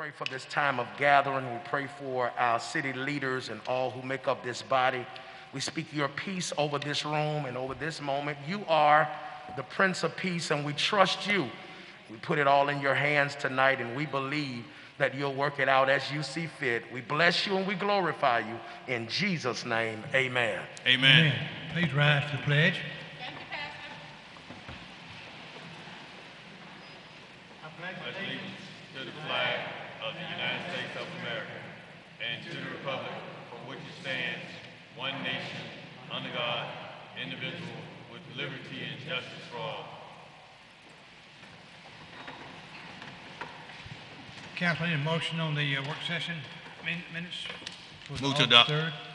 pray for this time of gathering. We pray for our city leaders and all who make up this body. We speak your peace over this room and over this moment. You are the Prince of Peace, and we trust you. We put it all in your hands tonight, and we believe that you'll work it out as you see fit. We bless you and we glorify you. In Jesus' name, amen. Amen. Amen. Please rise to the pledge. Pledge allegiance to the flag of the United States of America and to the republic for which it stands, one nation, under God, indivisible, with liberty and justice for all. Council, any motion on the work session minutes? Move to adopt.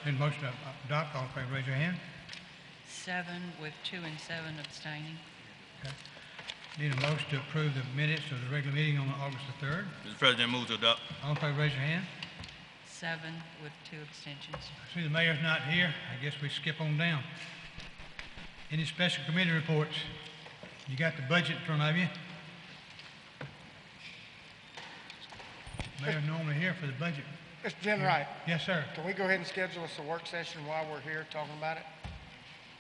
Any motion to adopt, all in favor, raise your hand. 7 with 2 and 7 abstaining. Okay. Need a motion to approve the minutes of the regular meeting on August the 3rd. Mr. President, move to adopt. All in favor, raise your hand. 7 with 2 abstentions. I see the mayor's not here. I guess we skip on down. Any special committee reports? You got the budget in front of you. Mayor's normally here for the budget. Mr. Jenright, Yes, sir. can we go ahead and schedule us a work session while we're here talking about it?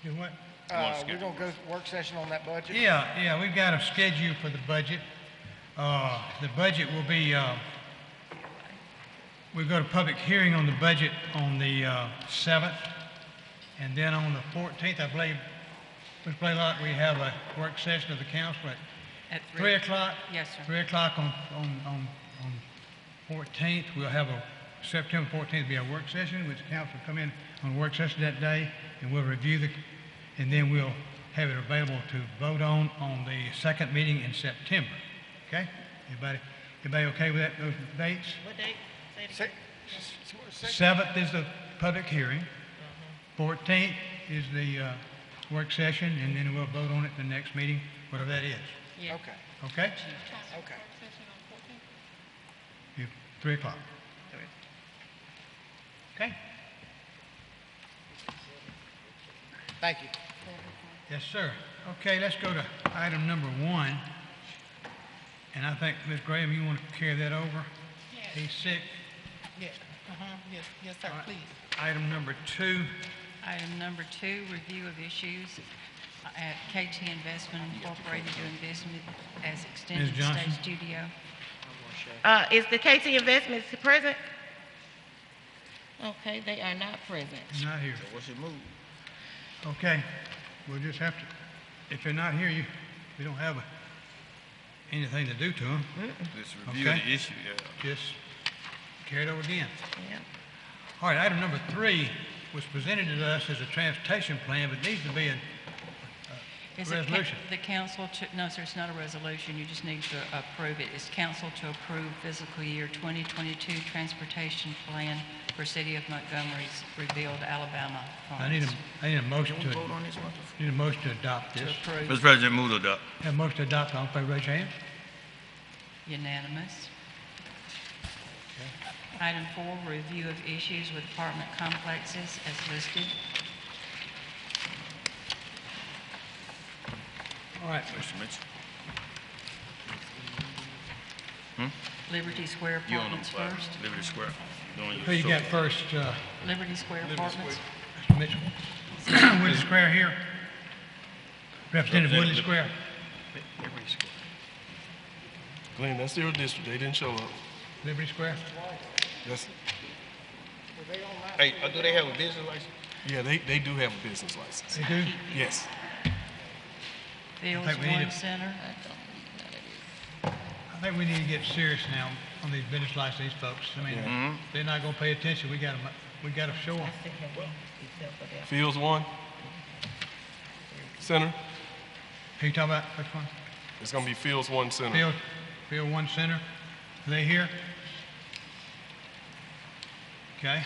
Do what? We're gonna go work session on that budget? Yeah, we've got a schedule for the budget. The budget will be, we've got a public hearing on the budget on the 7th, and then on the 14th, I believe, Mr. Blaylock, we have a work session of the council at At 3 o'clock? Yes, sir. 3 o'clock on 14th. We'll have September 14th will be our work session, which the council will come in on a work session that day, and we'll review and then we'll have it available to vote on the second meeting in September. Okay? Everybody okay with those dates? What date? Say it again. 7th is the public hearing. 14th is the work session, and then we'll vote on it the next meeting, whatever that is. Yeah. Okay, Okay? okay. 3 o'clock. Okay? Thank you. Yes, sir. Okay, let's go to item number 1. And I think, Ms. Graham, you want to carry that over? Yes. He's sick. Yes, yes, sir, All right. please. Item number 2. Item number 2, review of issues at KT Investment Incorporated doing business as Extended Stay Johnson? Studio. Is the KT Investments present? Okay, they are not present. Not here. What's your move? Okay, we'll just have to, if they're not here, we don't have anything to do to them. Just review Okay. the issue, yeah. Just carry it over again. Yeah. All right, item number 3 was presented to us as a transportation plan, but needs to be a Is it resolution. the council to, no, sir, it's not a resolution, you just need to approve it. It's council to approve fiscal year 2022 transportation plan for City of Montgomery's rebuild Alabama funds. I need a motion to, Vote on this one. need a motion to adopt To this. approve. Mr. President, move to adopt. Have a motion to adopt, all in favor, raise your hand. Unanimous. Item 4, review of issues with apartment complexes as listed. All right, Mr. Mitchell. Liberty Square You on the Apartments flag. first. Liberty Square. Doing who you your got first, Liberty Square Apartments. Mr. Mitchell? Woodley Square here. Representative Woodley Square. Glenn, that's their district. They didn't show up. Liberty Square? That's, Hey, do they have a business license? yeah, they do have a business license. They do? Yes. Fields think we need One to- Center. I think we need to get serious now on these business license, these folks. I mean, they're not gonna pay attention. We gotta show them. Fields 1 Center. Who you talking about? Which one? It's gonna be Fields 1 Center. Field 1 Center. Are they here? Okay.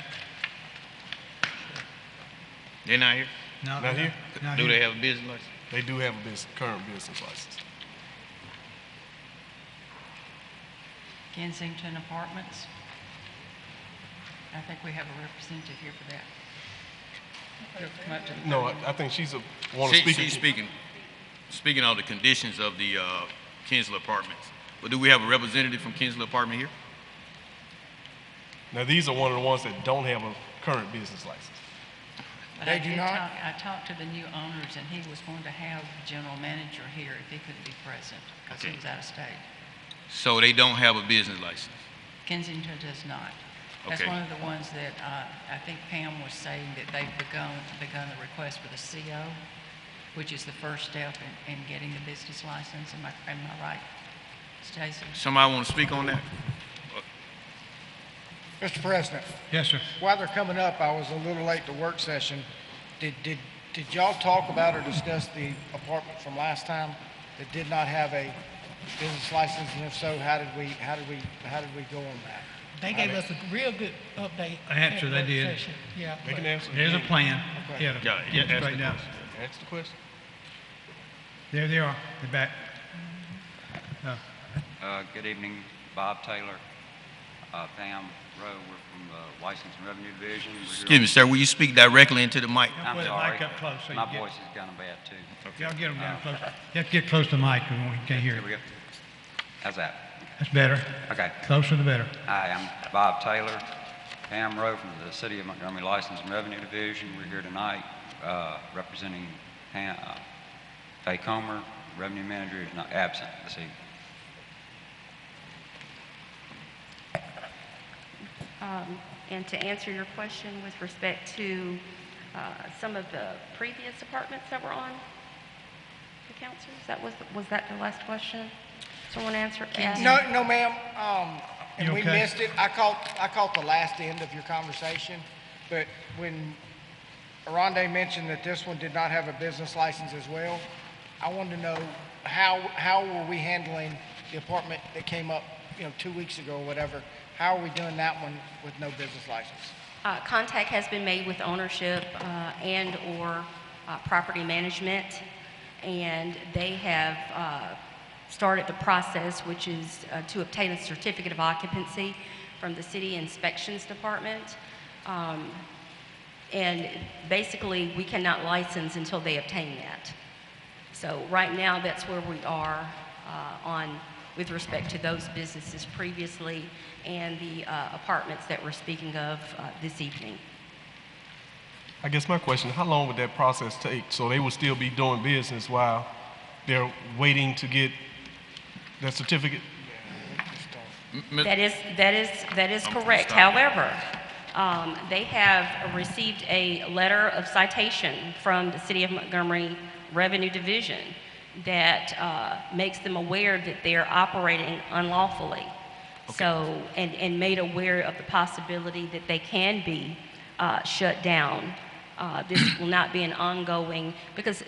They're not here? No, Not here? Not Do here. they have a business license? They do have a current business license. Kensington Apartments. I think we have a representative here for that. You'll come up to the No, podium. I think she's want to speak. She's speaking of the conditions of the Kinsley Apartments. But do we have a representative from Kinsley Apartment here? Now, these are one of the ones that don't have a current business license. But They do not? I talked to the new owners, and he was going to have the general manager here if he couldn't be present, because he Okay. was out of state. So they don't have a business license? Kensington does not. That's Okay. one of the ones that I think Pam was saying that they've begun the request for the CO, which is the first step in getting the business license. Am I right, Stacy? Somebody want to speak on that? Mr. President, Yes, sir. while they're coming up, I was a little late to work session. Did y'all talk about or discuss the apartment from last time that did not have a business license? And if so, how did we go on that? They gave us a real good update. Answer, at they work did. session. Yeah. They can answer. There's a again. plan. Okay. Yeah, to Yeah, get it ask the straightened out. Ask the question. There they are, they're back. Good evening, Bob Taylor, Pam Rowe. We're from the License and Revenue Division. We're here Excuse me, sir, will you speak directly into the mic? I'm Put the sorry. mic up close so My you get- voice is kind of bad, too. Y'all get them down close. You have to get close to the mic, we can't hear Here we it. go. How's that? That's better. Okay. Closer the better. Hi, I'm Bob Taylor, Pam Rowe from the City of Montgomery License and Revenue Division. We're here tonight representing Faye Comer, Revenue Manager, is not absent this evening. And to answer your question with respect to some of the previous apartments that were on the council, was that the last question? Someone answer? asked? No, ma'am. And You we okay? missed it. I caught the last end of your conversation, but when Aronde mentioned that this one did not have a business license as well, I wanted to know how were we handling the apartment that came up, 2 weeks ago or whatever? How are we doing that one with no business license? Contact has been made with ownership and/or property management, and they have started the process, which is to obtain a certificate of occupancy from the City Inspections Department. And basically, we cannot license until they obtain that. So right now, that's where we are with respect to those businesses previously and the apartments that we're speaking of this evening. I guess my question, how long would that process take? So they would still be doing business while they're waiting to get that certificate? That is correct. However, they have received a letter of citation from the City of Montgomery Revenue Division that makes them aware that they're operating unlawfully. So, and made aware of the possibility that they can be shut down. This will not be an ongoing, because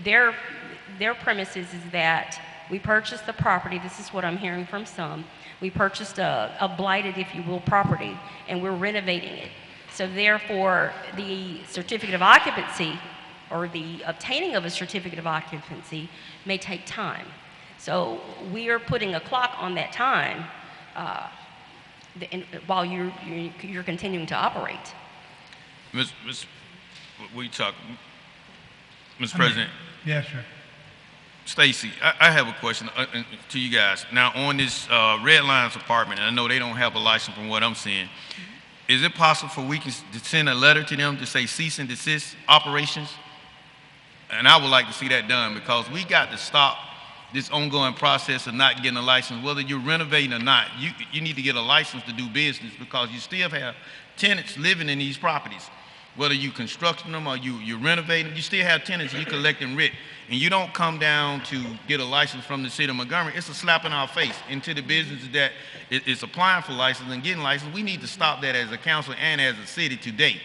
their premises is that we purchased the property, this is what I'm hearing from some, we purchased a blighted, if you will, property, and we're renovating it. So therefore, the certificate of occupancy, or the obtaining of a certificate of occupancy, may take time. So we are putting a clock on that time while you're continuing to operate. Mr. President, Yes, sir. Stacy, I have a question to you guys. Now, on this Red Lions apartment, and I know they don't have a license from what I'm seeing, is it possible for we can send a letter to them to say cease and desist operations? And I would like to see that done, because we got to stop this ongoing process of not getting a license. Whether you're renovating or not, you need to get a license to do business, because you still have tenants living in these properties. Whether you constructing them or you're renovating, you still have tenants and you're collecting rent. And you don't come down to get a license from the City of Montgomery. It's a slap in our face into the businesses that is applying for license and getting license. We need to stop that as a council and as a city today.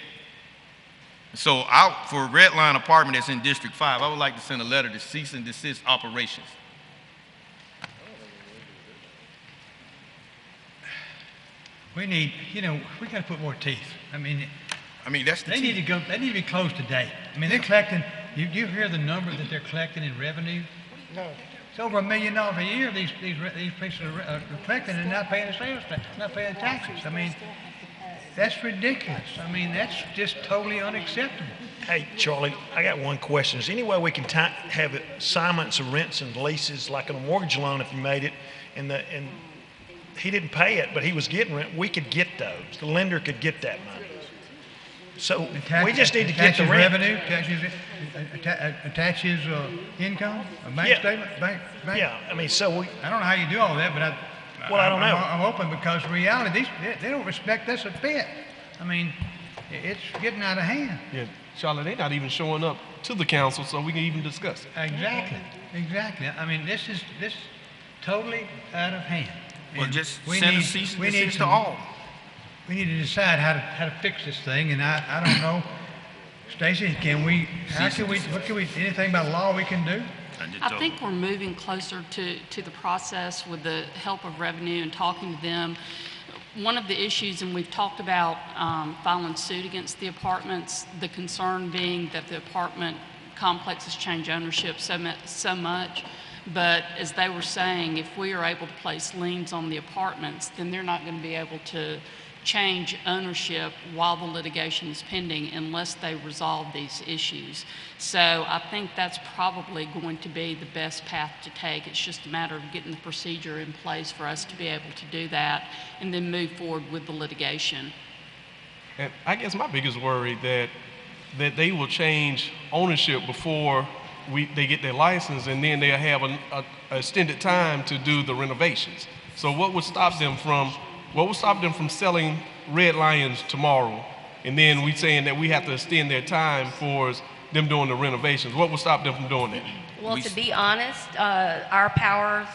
So for Red Line apartment that's in District 5, I would like to send a letter to cease and desist operations. We need, we gotta put more teeth. I mean, that's the they need to be closed today. I mean, they're collecting, you hear the number that they're collecting in revenue? No. It's over $1 million a year these places are collecting and not paying the sales tax, not paying the taxes. I mean, that's ridiculous. I mean, that's just totally unacceptable. Hey, Charlie, I got one question. Is there any way we can have assignments of rents and leases, like on a mortgage loan if you made it, and he didn't pay it, but he was getting rent, we could get those. The lender could get that money. So we just need to get the Attaches rent. revenue, attaches income, a bank Yeah. statement, bank. Yeah, I mean, so we, I don't know how you do all that, but Well, I don't know. I'm open because reality, they don't respect us a bit. I mean, it's getting out of hand. Yeah, Charlotte, they're not even showing up to the council so we can even discuss it. Exactly. I mean, this is totally out of hand. Well, And just we send a need- cease and we need desist to some- all. We need to decide how to fix this thing, and I don't know. Stacy, what can we, anything by law we can do? I think we're moving closer to the process with the help of revenue and talking to them. One of the issues, and we've talked about filing suit against the apartments, the concern being that the apartment complexes change ownership so much. But as they were saying, if we are able to place liens on the apartments, then they're not going to be able to change ownership while the litigation is pending unless they resolve these issues. So I think that's probably going to be the best path to take. It's just a matter of getting the procedure in place for us to be able to do that and then move forward with the litigation. And I guess my biggest worry that they will change ownership before they get their license, and then they'll have an extended time to do the renovations. So what would stop them from selling Red Lions tomorrow, and then we saying that we have to extend their time for them doing the renovations? What would stop them from doing that? Well, to be honest, our powers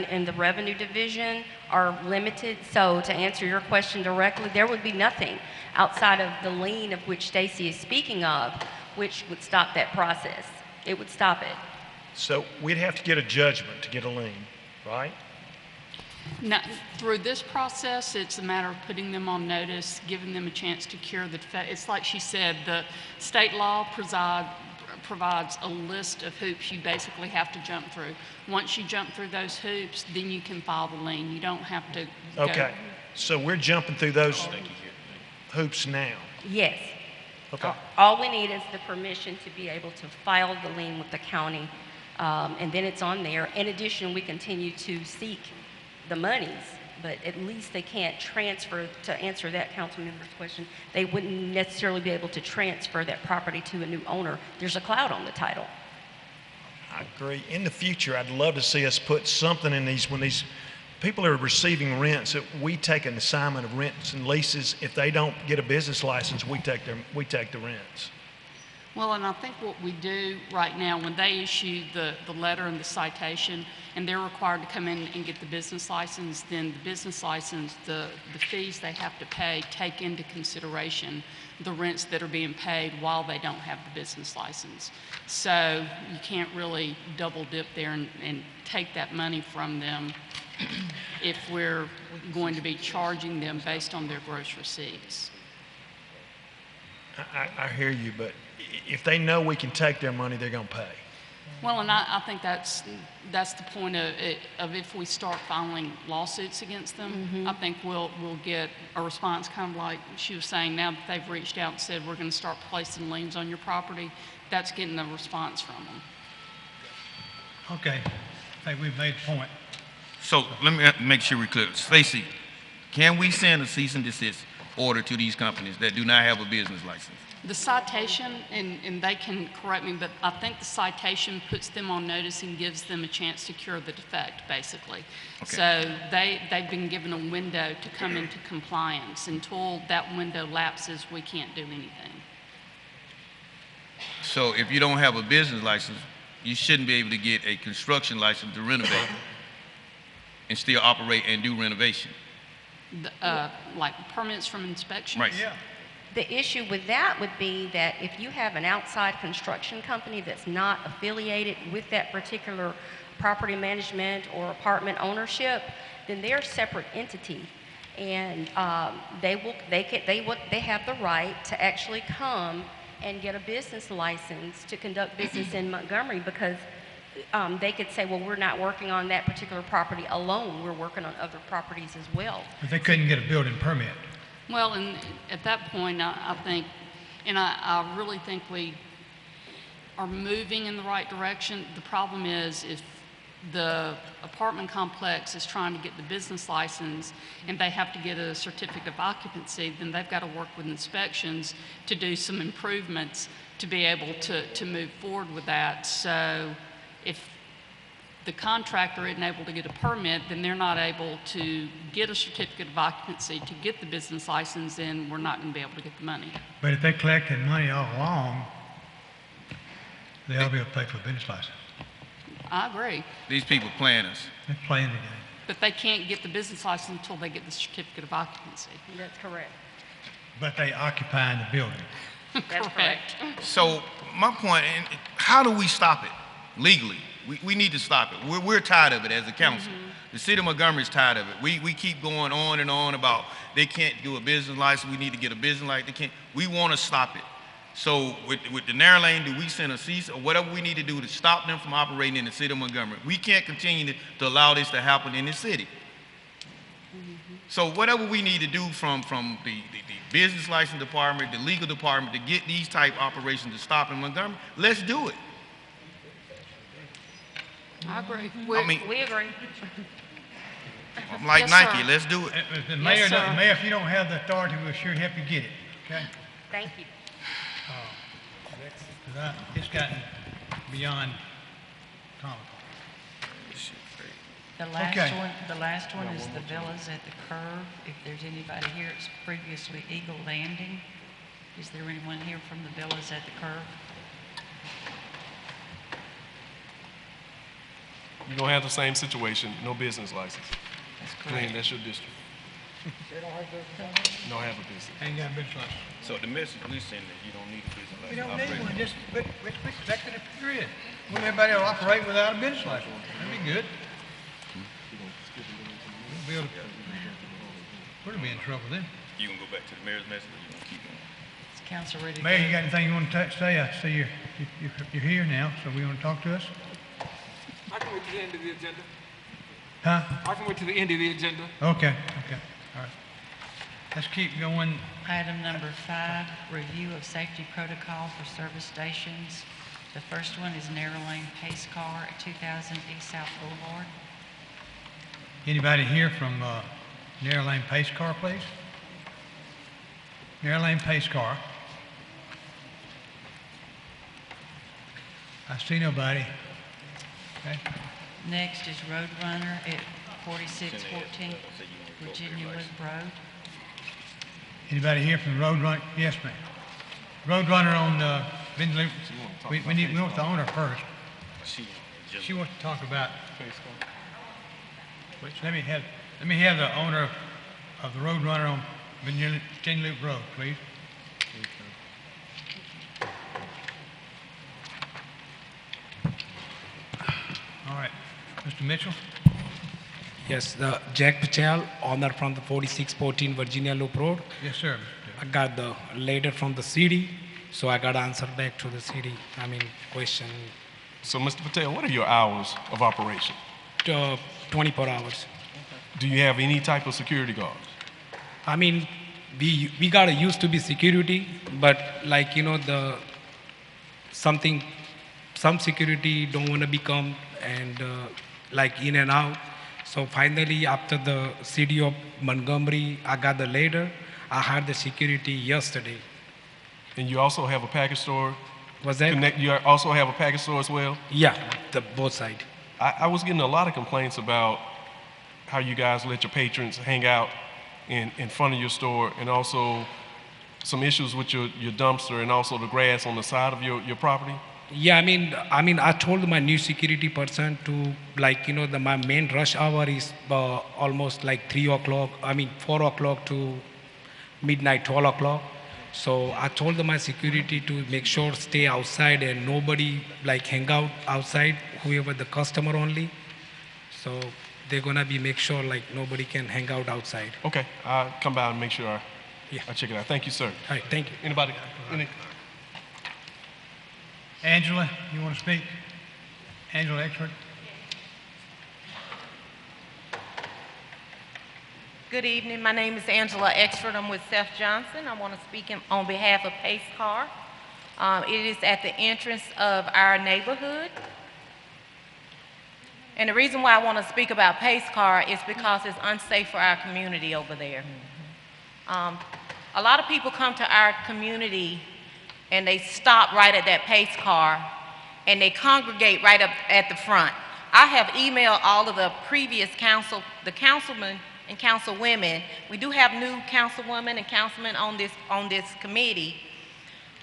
in the revenue division are limited. So to answer your question directly, there would be nothing outside of the lien of which Stacy is speaking of, which would stop that process. It would stop it. so we'd have to get a judgment to get a lien, right? Now, through this process, it's a matter of putting them on notice, giving them a chance to cure the defect. It's like she said, the state law provides a list of hoops you basically have to jump through. Once you jump through those hoops, then you can file the lien. You don't have to go. Okay, so we're jumping through those hoops now. Yes. Okay. All we need is the permission to be able to file the lien with the county, and then it's on there. In addition, we continue to seek the monies, but at least they can't transfer, to answer that council member's question, they wouldn't necessarily be able to transfer that property to a new owner. There's a cloud on the title. I agree. In the future, I'd love to see us put something in these, when these people are receiving rents, that we take an assignment of rents and leases. If they don't get a business license, we take the rents. Well, and I think what we do right now, when they issue the letter and the citation, and they're required to come in and get the business license, then the business license, the fees they have to pay take into consideration the rents that are being paid while they don't have the business license. So you can't really double dip there and take that money from them if we're going to be charging them based on their gross receipts. I hear you, but if they know we can take their money, they're going to pay. Well, and I think that's the point of if we start filing lawsuits against them, I think we'll get a response kind of like she was saying. Now that they've reached out and said we're going to start placing liens on your property, that's getting a response from them. Okay, I think we've made the point. So let me make sure we're clear. Stacy, can we send a cease and desist order to these companies that do not have a business license? The citation, and they can correct me, but I think the citation puts them on notice and gives them a chance to cure the defect, basically. Okay. So they've been given a window to come into compliance. Until that window lapses, we can't do anything. So if you don't have a business license, you shouldn't be able to get a construction license to renovate and still operate and do renovation. Like permits from inspection? Right. Yeah. The issue with that would be that if you have an outside construction company that's not affiliated with that particular property management or apartment ownership, then they're a separate entity. And they have the right to actually come and get a business license to conduct business in Montgomery, because they could say, well, we're not working on that particular property alone, we're working on other properties as well. But they couldn't get a building permit. Well, and at that point, I think, and I really think we are moving in the right direction. The problem is if the apartment complex is trying to get the business license and they have to get a certificate of occupancy, then they've got to work with inspections to do some improvements to be able to move forward with that. So if the contractor isn't able to get a permit, then they're not able to get a certificate of occupancy to get the business license, and we're not going to be able to get the money. But if they collected money all along, they ought to be able to pay for a business license. I agree, These people playing us. They're playing the game. but they can't get the business license until they get the certificate of occupancy. That's correct. But they occupying the building. That's correct. So my point, and how do we stop it legally? We need to stop it. We're tired of it as a council. The city of Montgomery is tired of it. We keep going on and on about they can't do a business license. We need to get a business license. They can't. We want to stop it. So with the narrow lane, do we send a cease or whatever we need to do to stop them from operating in the city of Montgomery? We can't continue to allow this to happen in the city. So whatever we need to do from the business license department, the legal department to get these type operations to stop in Montgomery, let's do it. I agree. We agree. I'm like Yes, Nike, sir. let's do it. The Yes, sir. Mayor, if you don't have the authority, we'll sure help you get it, okay? Thank you. 'Cause it's gotten beyond comical. The last Okay. one, is the villas at the curve. If there's anybody here, it's previously Eagle Landing. Is there anyone here from the villas at the curve? You're gonna have the same situation, no business license. That's Clean, correct. that's your district. Don't have a business. Ain't got a business license. So the message we send is you don't need a business license. We don't need one, just respect it period. When everybody will operate without a business license, that'd be good. We'll be in trouble then. You can go back to the mayor's message or you gonna keep going? Is council ready to Mayor, you go? got anything you want to say? I see you're here now, so we want to talk to us? I can wait to the end of the agenda. Huh? I can wait to the end of the agenda. Okay, all right. Let's keep going. Item number 5, review of safety protocol for service stations. The first one is narrow lane pace car at 2000 East South Boulevard. Anybody here from Narrow Lane Pace Car, please? Narrow Lane Pace Car. I see nobody. Okay. Next is Roadrunner at 4614 Virginia Loop Road. Anybody here from Roadrunner? Yes, ma'am. Roadrunner on Benton Loop. We want the owner first. She wants to talk about. Let me have the owner of the Roadrunner on Virginia Loop Road, please. All right, Mr. Mitchell. Yes, Jack Patel, owner from the 4614 Virginia Loop Road. Yes, sir. I got the letter from the city, so I got answer back to the city. Question. So, Mr. Patel, what are your hours of operation? 24 hours. Do you have any type of security guards? We got used to be security, but some security don't want to become and in and out. So finally, after the city of Montgomery, I got the letter. I had the security yesterday. And you also have a package store? Was that? You also have a package store as well? Yeah, both sides. I was getting a lot of complaints about how you guys let your patrons hang out in front of your store, and also some issues with your dumpster and also the grass on the side of your property. Yeah, I told my new security person to my main rush hour is almost 4 o'clock to midnight, 12 o'clock. So I told my security to make sure stay outside and nobody hang out outside, whoever the customer only. So they're gonna make sure nobody can hang out outside. Okay, I'll come by and make sure I check it out. Thank you, sir. All right, thank you. Anybody? Angela, you want to speak? Angela Exford. Good evening. My name is Angela Exford. I'm with Seth Johnson. I want to speak on behalf of Pace Car. It is at the entrance of our neighborhood. And the reason why I want to speak about Pace Car is because it's unsafe for our community over there. A lot of people come to our community and they stop right at that Pace Car and they congregate right up at the front. I have emailed all of the previous councilmen and councilwomen. We do have new councilwomen and councilmen on this committee,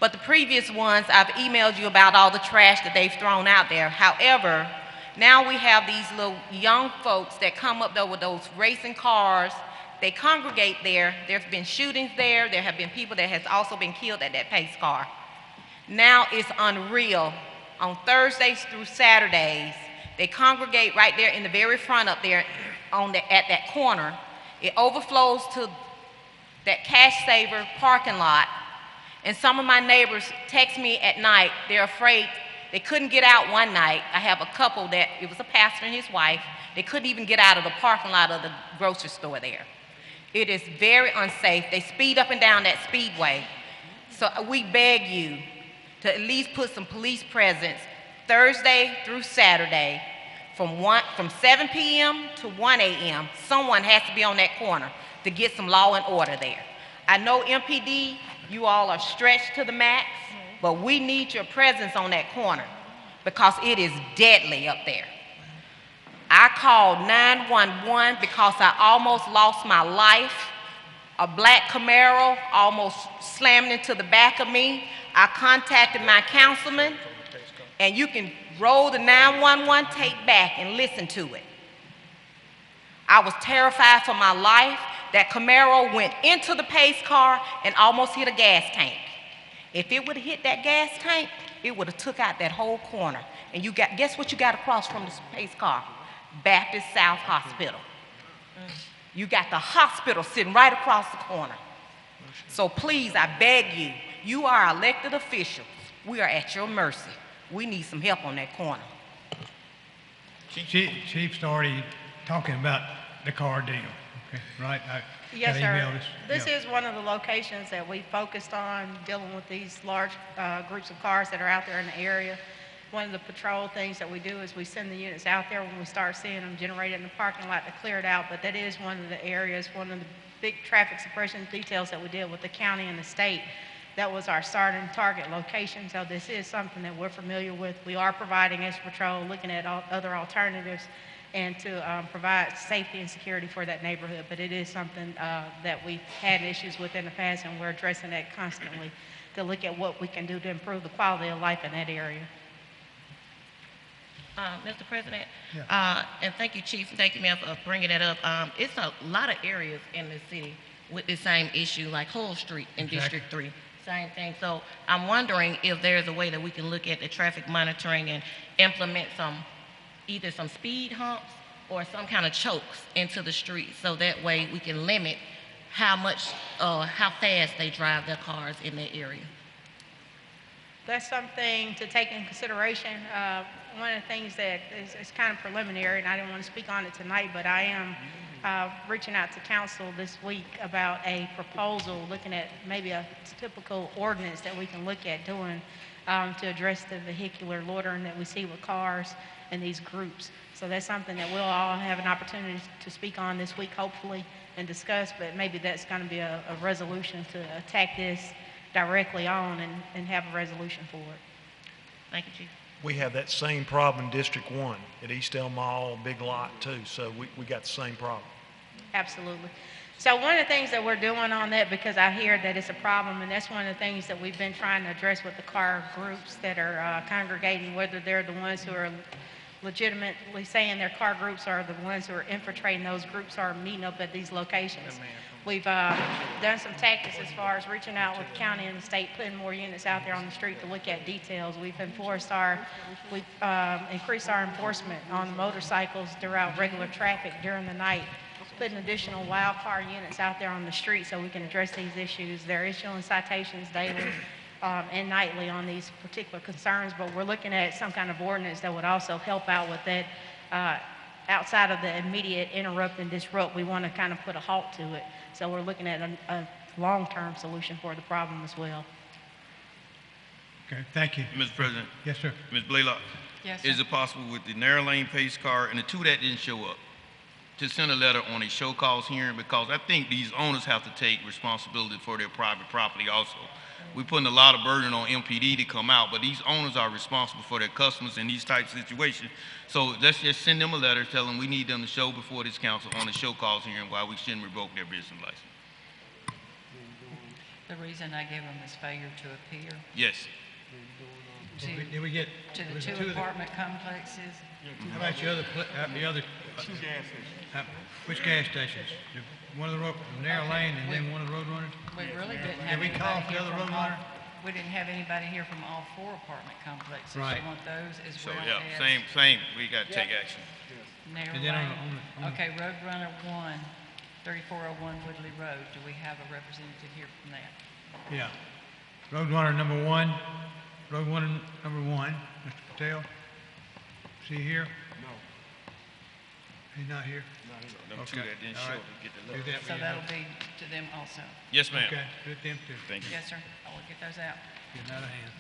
but the previous ones, I've emailed you about all the trash that they've thrown out there. However, now we have these little young folks that come up there with those racing cars. They congregate there. There's been shootings there. There have been people that has also been killed at that Pace Car. Now it's unreal. On Thursdays through Saturdays, they congregate right there in the very front up there at that corner. It overflows to that Cash Saver parking lot. And some of my neighbors text me at night. They're afraid. They couldn't get out one night. I have a couple that, it was a pastor and his wife. They couldn't even get out of the parking lot of the grocery store there. It is very unsafe. They speed up and down that speedway. So we beg you to at least put some police presence Thursday through Saturday from 7 p.m. to 1 a.m. Someone has to be on that corner to get some law and order there. I know MPD, you all are stretched to the max, but we need your presence on that corner because it is deadly up there. I called 911 because I almost lost my life. A black Camaro almost slammed into the back of me. I contacted my councilman, and you can roll the 911 tape back and listen to it. I was terrified for my life. That Camaro went into the Pace Car and almost hit a gas tank. If it would have hit that gas tank, it would have took out that whole corner. And guess what you got across from the Pace Car? Baptist South Hospital. You got the hospital sitting right across the corner. So please, I beg you, you are elected officials. We are at your mercy. We need some help on that corner. Chief's already talking about the car deal, okay, right? Yes, got email sir. This is one of the locations that we focused on dealing with these large groups of cars that are out there in the area. One of the patrol things that we do is we send the units out there when we start seeing them generated in the parking lot to clear it out, but that is one of the areas, one of the big traffic suppression details that we did with the county and the state. That was our start and target location, so this is something that we're familiar with. We are providing as patrol, looking at other alternatives and to provide safety and security for that neighborhood, but it is something that we've had issues with in the past, and we're addressing that constantly to look at what we can do to improve the quality of life in that area. Mr. President, and thank you, Chief, and thank you, ma'am, for bringing that up. It's a lot of areas in the city with the same issue, like Hull Street in District 3, same thing. So I'm wondering if there's a way that we can look at the traffic monitoring and implement either some speed humps or some kind of chokes into the street, so that way we can limit how fast they drive their cars in that area. That's something to take in consideration. One of the things that is kind of preliminary, and I didn't want to speak on it tonight, but I am reaching out to council this week about a proposal looking at maybe a typical ordinance that we can look at doing to address the vehicular loitering that we see with cars and these groups. So that's something that we'll all have an opportunity to speak on this week, hopefully, and discuss, but maybe that's going to be a resolution to attack this directly on and have a resolution for it. Thank you, Chief. We have that same problem in District 1 at East El Mall, Big Lot too, so we got the same problem. Absolutely. So one of the things that we're doing on that, because I hear that it's a problem, and that's one of the things that we've been trying to address with the car groups that are congregating, whether they're the ones who are legitimately saying their car groups or the ones who are infiltrating those groups or meeting up at these locations. We've done some tactics as far as reaching out with the county and the state, putting more units out there on the street to look at details. We've increased our enforcement on the motorcycles throughout regular traffic during the night, putting additional wild car units out there on the street so we can address these issues. They're issuing citations daily and nightly on these particular concerns, but we're looking at some kind of ordinance that would also help out with that. Outside of the immediate interrupt and disrupt, we want to kind of put a halt to it. So we're looking at a long-term solution for the problem as well. Okay, thank you. Mr. President, Yes, sir. Ms. Blaylock, Yes, is sir. it possible with the narrow lane pace car and the two that didn't show up, to send a letter on a show cause hearing? Because I think these owners have to take responsibility for their private property also. We're putting a lot of burden on MPD to come out, but these owners are responsible for their customers in these types of situations. So let's just send them a letter, tell them we need them to show before this council on a show cause hearing why we shouldn't revoke their business license. The reason I gave them is failure to appear Yes. Did we get? to the was two of the- apartment complexes. How about your other, the other? Two gas stations. Which gas stations? One of the narrow lane and then one of the Roadrunner? We really didn't Did have we call anybody for the here other from all, Roadrunner? we didn't have anybody here from all four apartment complexes. Right. We want those as So, well yeah, as same, we gotta take action. narrow And then on lane. the- Okay, Roadrunner 1, 3401 Woodley Road. Do we have a representative here from that? Yeah. Roadrunner number one, Roadrunner number one, Mr. Patel. Is he here? No. He's not here? Them two Okay, that didn't all show, right. we get the Do letter. that So for that'll you. be to them also. Yes, ma'am. Okay, do them too. Thank you. Yes, sir. I will get those out. Get another hand.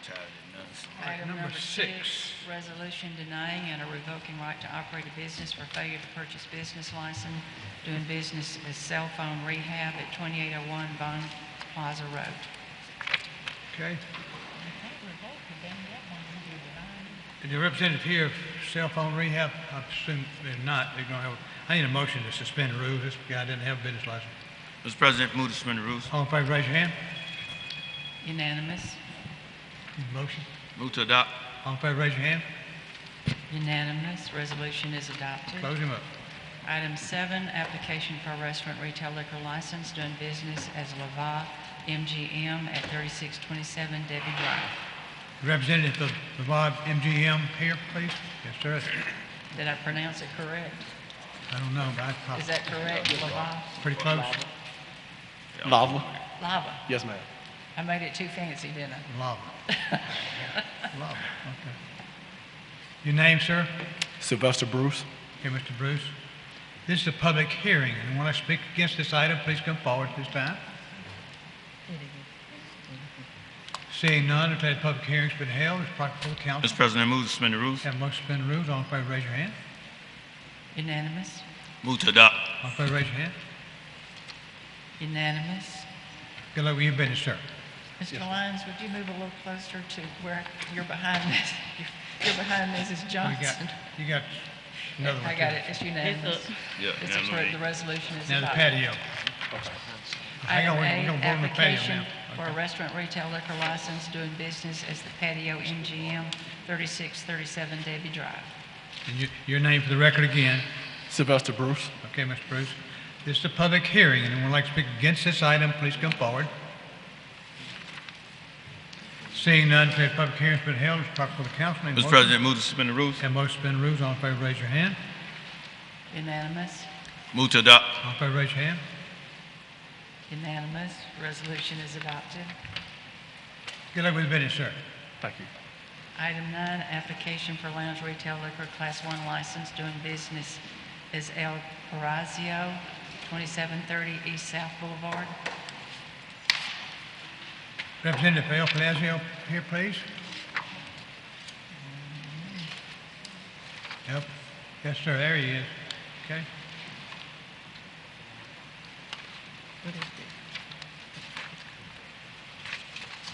Tired of nuts. All right, Item number number six. 6, resolution denying and or revoking right to operate a business for failure to purchase business license, doing business as cell phone rehab at 2801 Bond Plaza Road. Okay. Is the representative here of cell phone rehab? I assume they're not. They're gonna have, I need a motion to suspend the rules. This guy didn't have a business license. Mr. President, move to suspend the rules. All in favor, raise your hand. Unanimous. Need a motion? Move to adopt. All in favor, raise your hand. Unanimous. Resolution is adopted. Close him up. Item 7, application for a restaurant retail liquor license doing business as Lava MGM at 3627 Debbie Drive. Representative of the Bob MGM here, please. Yes, sir. Did I pronounce it correct? I don't know, but I Is that correct, Lava? pretty close. Lava. Lava. Yes, ma'am. I made it too fancy, didn't I? Lava. Lava, okay. Your name, sir? Sylvester Bruce. Okay, Mr. Bruce. This is a public hearing, and when I speak against this item, please come forward at this time. Seeing none, I declare the public hearing's been held. It's proper for the council. Mr. President, move to suspend the rules. Have a motion to suspend the rules. All in favor, raise your hand. Unanimous. Move to adopt. All in favor, raise your hand. Unanimous. Good luck with your business, sir. Mr. Lyons, would you move a little closer to where you're behind this? You're behind Mrs. Johnson. You got another one. I got too. it. It's unanimous. Yeah, It's unanimous. approved. The resolution is Now the adopted. patio. Hang on, Item we're A, gonna vote on the patio application now. for a restaurant retail liquor license doing business as the Patio MGM, 3637 Debbie Drive. And your name for the record again. Sylvester Bruce. Okay, Mr. Bruce. This is a public hearing, and anyone would like to speak against this item, please come forward. Seeing none, declare the public hearing's been held. It's proper for the council. Need a Mr. motion? President, move to suspend the rules. Have a motion to suspend the rules. All in favor, raise your hand. Unanimous. Move to adopt. All in favor, raise your hand. Unanimous. Resolution is adopted. Good luck with the business, sir. Thank you. Item 9, application for lounge retail liquor Class 1 license doing business as El Horazio, 2730 East South Boulevard. Representative El Palacio here, please. Yep. Yes, sir, there he is. Okay.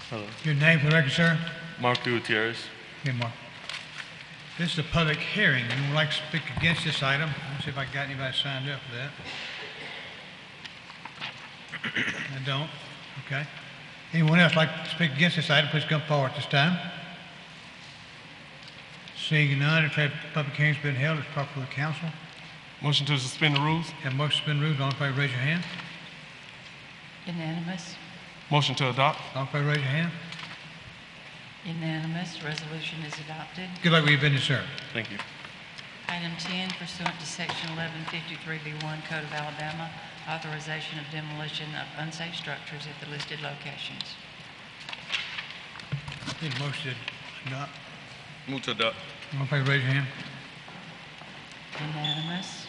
Hello. Your name for the record, sir? Mark Gutierrez. Okay, Mark. This is a public hearing. Anyone would like to speak against this item? Let's see if I got anybody signed up for that. I don't. Okay. Anyone else like to speak against this item, please come forward at this time. Seeing none, declare the public hearing's been held. It's proper for the council. Motion to suspend the rules. Have a motion to suspend rules. All in favor, raise your hand. Unanimous. Motion to adopt. All in favor, raise your hand. Unanimous. Resolution is adopted. Good luck with your business, sir. Thank you. Item 10, pursuant to Section 1153B1 Code of Alabama, authorization of demolition of unsafe structures at the listed locations. Need a motion to adopt. Move to adopt. All in favor, raise your hand. Unanimous.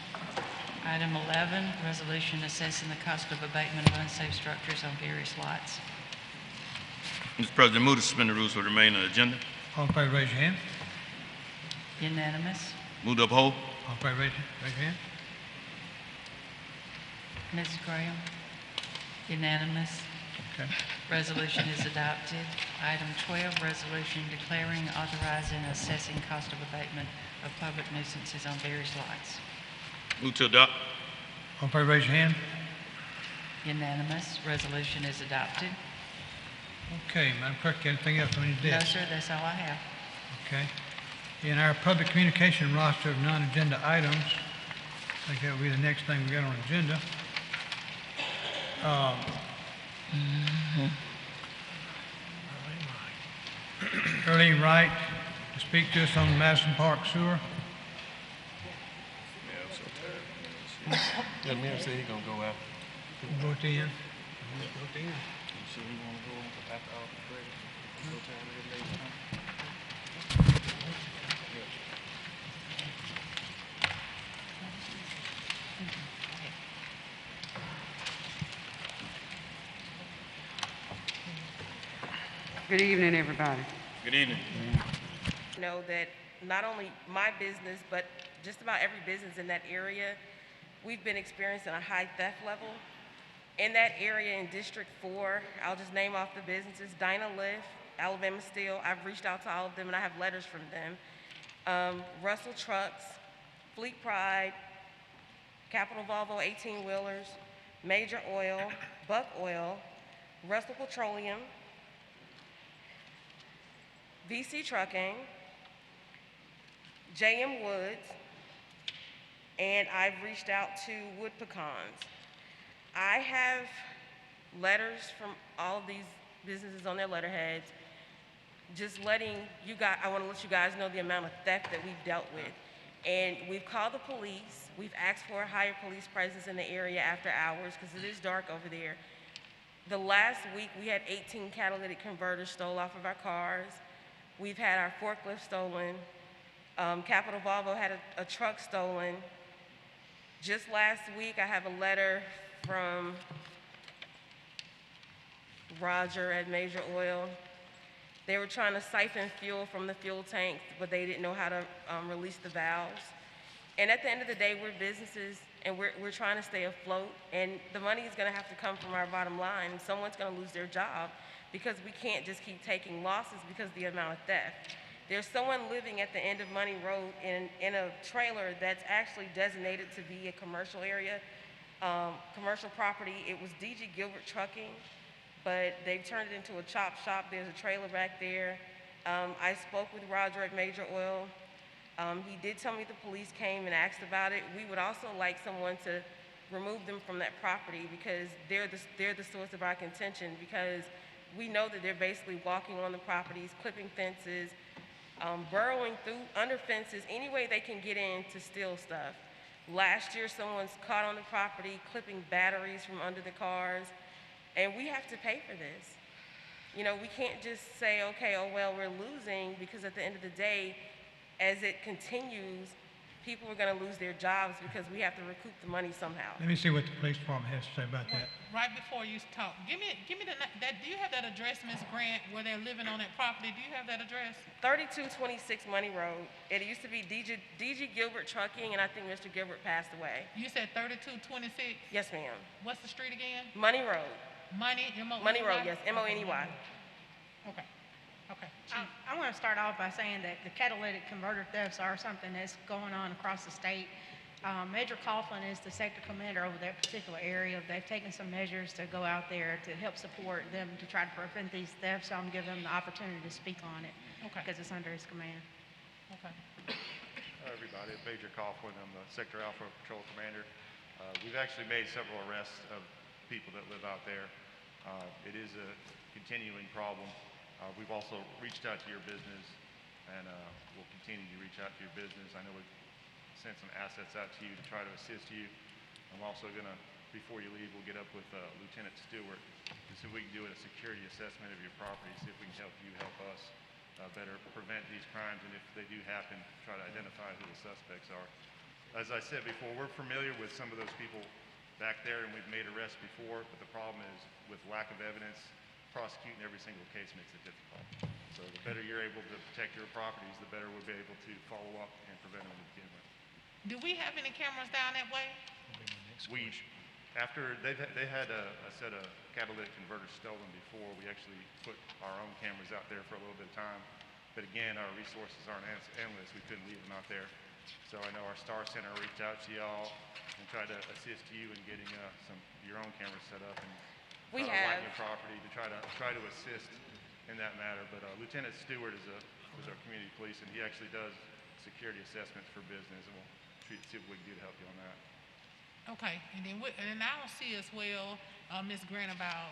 Item 11, resolution assessing the cost of abatement of unsafe structures on various lots. Mr. President, move to suspend the rules for the remainder of the agenda. All in favor, raise your hand. Unanimous. Move to uphold. All in favor, raise your hand. Mrs. Graham? Unanimous. Okay. Resolution is adopted. Item 12, resolution declaring, authorizing, and assessing cost of abatement of public nuisances on various lots. Move to adopt. All in favor, raise your hand. Unanimous. Resolution is adopted. Okay, Madam Clerk, anything else on your No, desk? sir, that's all I have. Okay. In our public communication roster of non-agenda items, I think that will be the next thing we got on the agenda. Earlene Wright to speak to us on Madison Park sewer. Yeah, Mayor said he gonna go after. Go to the end. Good evening, everybody. Good evening. Know that not only my business, but just about every business in that area, we've been experiencing a high theft level. In that area in District 4, I'll just name off the businesses, Dyna Lift, Alabama Steel. I've reached out to all of them and I have letters from them. Russell Trucks, Fleet Pride, Capital Volvo 18-wheelers, Major Oil, Buck Oil, Russell Petroleum, VC Trucking, JM Woods, and I've reached out to Wood Pecans. I have letters from all of these businesses on their letterheads, just letting you guys, I want to let you guys know the amount of theft that we've dealt with. And we've called the police, we've asked for a higher police presence in the area after hours because it is dark over there. The last week we had 18 catalytic converters stole off of our cars. We've had our forklift stolen. Capital Volvo had a truck stolen. Just last week, I have a letter from Roger at Major Oil. They were trying to siphon fuel from the fuel tanks, but they didn't know how to release the valves. And at the end of the day, we're businesses, and we're trying to stay afloat, and the money is going to have to come from our bottom line. Someone's going to lose their job, because we can't just keep taking losses because of the amount of theft. There's someone living at the end of Money Road in a trailer that's actually designated to be a commercial area, commercial property. It was DG Gilbert Trucking, but they've turned it into a chop shop. There's a trailer back there. I spoke with Roger at Major Oil. He did tell me the police came and asked about it. We would also like someone to remove them from that property because they're the source of our contention, because we know that they're basically walking on the properties, clipping fences, burrowing through under fences, any way they can get in to steal stuff. Last year, someone's caught on the property clipping batteries from under the cars, and we have to pay for this. You know, we can't just say, okay, oh, well, we're losing, because at the end of the day, as it continues, people are going to lose their jobs because we have to recoup the money somehow. Let me see what the police department has to say about that. Right before you talk, give me that. Do you have that address, Ms. Grant, where they're living on that property? Do you have that address? 3226 Money Road. It used to be DG Gilbert Trucking, and I think Mr. Gilbert passed away. You said 3226. Yes, ma'am. What's the street again? Money Road. Money Road. Yes, MONEY. Okay. Okay. I want to start off by saying that the catalytic converter thefts are something that's going on across the state. Major Coughlin is the sector commander over that particular area. They've taken some measures to go out there to help support them to try to prevent these thefts, so I'm giving him the opportunity to speak on it because it's under his command. Okay. Hi, everybody. Major Coughlin. I'm the Sector Alpha Patrol Commander. We've actually made several arrests of people that live out there. It is a continuing problem. We've also reached out to your business, and we'll continue to reach out to your business. I know we've sent some assets out to you to try to assist you. I'm also going to, before you leave, we'll get up with Lieutenant Stewart to see if we can do a security assessment of your property, see if we can help you help us better prevent these crimes, and if they do happen, try to identify who the suspects are. As I said before, we're familiar with some of those people back there, and we've made arrests before, but the problem is with lack of evidence, prosecuting every single case makes it difficult. So the better you're able to protect your properties, the better we'll be able to follow up and prevent them to begin with. Do we have any cameras down that way? After they had a set of catalytic converters stolen before, we actually put our own cameras out there for a little bit of time. But again, our resources aren't endless. We couldn't leave them out there. So I know our Star Center reached out to y'all and tried to assist you in getting your own cameras set up and We lighten have. your property to try to assist in that matter. But Lieutenant Stewart is our community police, and he actually does security assessments for business, and we'll see what we can do to help you on that. Okay, and then and I don't see as well, Ms. Grant, about,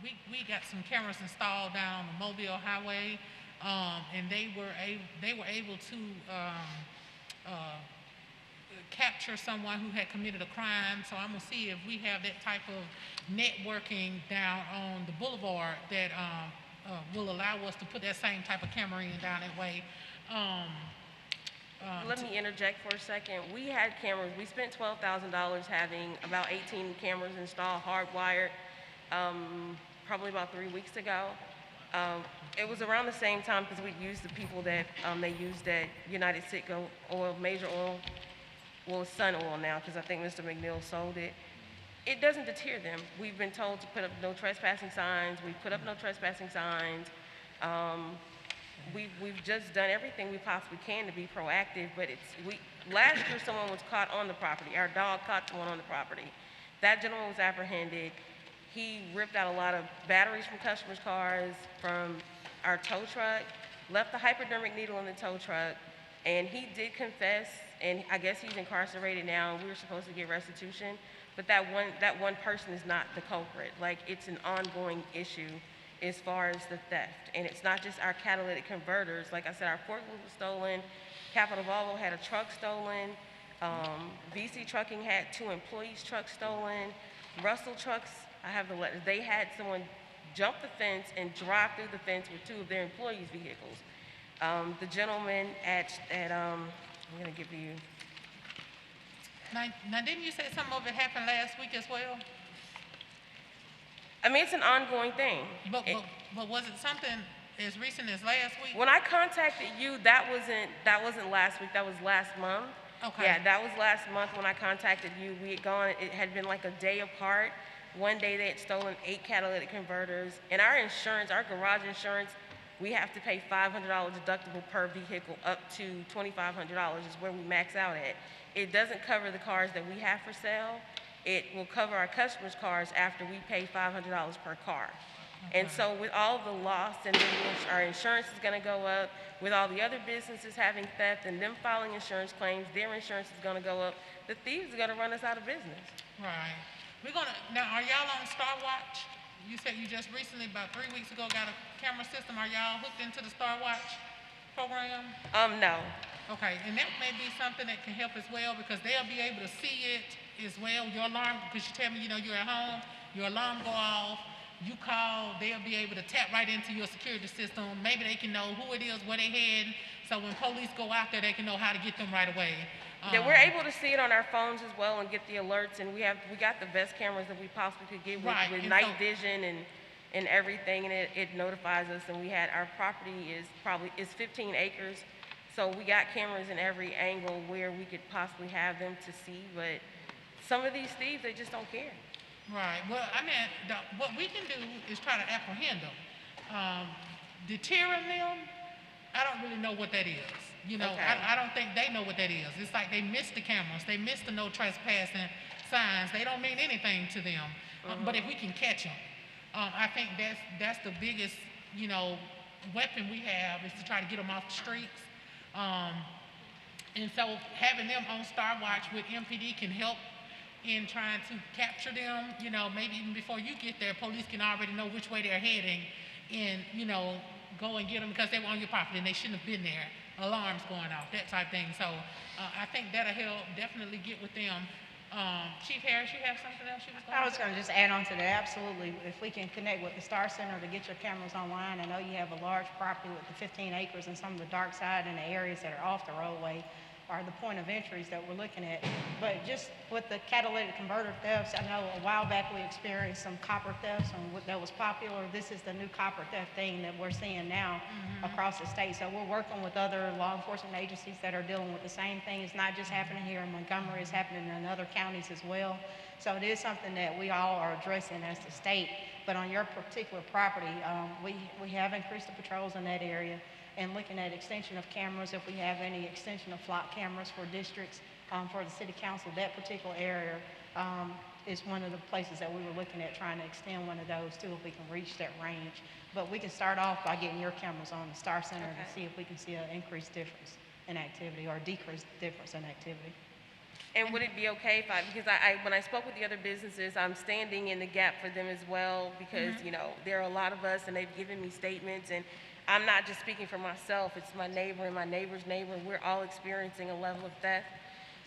we got some cameras installed down on the Mobile Highway, and they were able to capture someone who had committed a crime. So I'm gonna see if we have that type of networking down on the boulevard that will allow us to put that same type of camera in down that way. Let me interject for a second. We had cameras. We spent $12,000 having about 18 cameras installed, hardwired, probably about 3 weeks ago. It was around the same time because we used the people that they used at United Citgo Oil, Major Oil, well, Sun Oil now, because I think Mr. McNeil sold it. It doesn't deter them. We've been told to put up no trespassing signs. We put up no trespassing signs. We've just done everything we possibly can to be proactive, but last year someone was caught on the property. Our dog caught someone on the property. That gentleman was apprehended. He ripped out a lot of batteries from customers' cars, from our tow truck, left the hypodermic needle in the tow truck, and he did confess, and I guess he's incarcerated now, and we were supposed to get restitution, but that one person is not the culprit. Like, it's an ongoing issue as far as the theft. And it's not just our catalytic converters. Like I said, our forklift was stolen. Capital Volvo had a truck stolen. VC Trucking had 2 employees' trucks stolen. Russell Trucks, I have the letter. They had someone jump the fence and drive through the fence with 2 of their employees' vehicles. The gentleman at I'm gonna give you. Now, didn't you say some of it happened last week as well? I mean, it's an ongoing thing. But was it something as recent as last week? When I contacted you, that wasn't last week. That was last month. Okay. Yeah, that was last month when I contacted you. We had gone. It had been like a day apart. One day they had stolen 8 catalytic converters, and our insurance, our garage insurance, we have to pay $500 deductible per vehicle up to $2,500 is where we max out at. It doesn't cover the cars that we have for sale. It will cover our customers' cars after we pay $500 per car. And so with all the loss, and then our insurance is gonna go up, with all the other businesses having theft and them filing insurance claims, their insurance is gonna go up. The thieves are gonna run us out of business. Right. Now, are y'all on Star Watch? You said you just recently, about 3 weeks ago, got a camera system. Are y'all hooked into the Star Watch program? No. Okay, and that may be something that can help as well, because they'll be able to see it as well, your alarm, because you tell me, you're at home, your alarm go off, you call, they'll be able to tap right into your security system. Maybe they can know who it is, where they heading, so when police go out there, they can know how to get them right away. Yeah, we're able to see it on our phones as well and get the alerts, and we got the best cameras that we possibly could get with night vision and everything, and it notifies us. And our property is 15 acres, so we got cameras in every angle where we could possibly have them to see, but some of these thieves, they just don't care. Right. Well, I mean, what we can do is try to apprehend them. Deterring them, I don't really know what that is. Okay. I don't think they know what that is. It's like they missed the cameras. They missed the no trespassing signs. They don't mean anything to them. But if we can catch them, I think that's the biggest, weapon we have, is to try to get them off the streets. And so having them on Star Watch with MPD can help in trying to capture them. Maybe even before you get there, police can already know which way they're heading and, go and get them because they were on your property and they shouldn't have been there. Alarms going off, that type of thing. So I think that'll help definitely get with them. Chief Harris, you have something else you was going to say? I was going to just add on to that. Absolutely. If we can connect with the Star Center to get your cameras online, I know you have a large property with the 15 acres and some of the dark side and the areas that are off the roadway. are the point of entries that we're looking at. But just with the catalytic converter thefts, I know a while back we experienced some copper thefts and that was popular. This is the new copper theft thing that we're seeing now across the state. So we're working with other law enforcement agencies that are dealing with the same thing. It's not just happening here in Montgomery, it's happening in other counties as well. So it is something that we all are addressing as the state. But on your particular property, we have increased the patrols in that area and looking at extension of cameras, if we have any extension of flock cameras for districts, for the city council, that particular area is one of the places that we were looking at trying to extend one of those too, if we can reach that range. But we can start off by getting your cameras on the Star Center to see if we can see an increased difference in activity or a decreased difference in activity. And would it be okay if because when I spoke with the other businesses, I'm standing in the gap for them as well because, you know, there are a lot of us and they've given me statements and I'm not just speaking for myself, it's my neighbor and my neighbor's neighbor. We're all experiencing a level of theft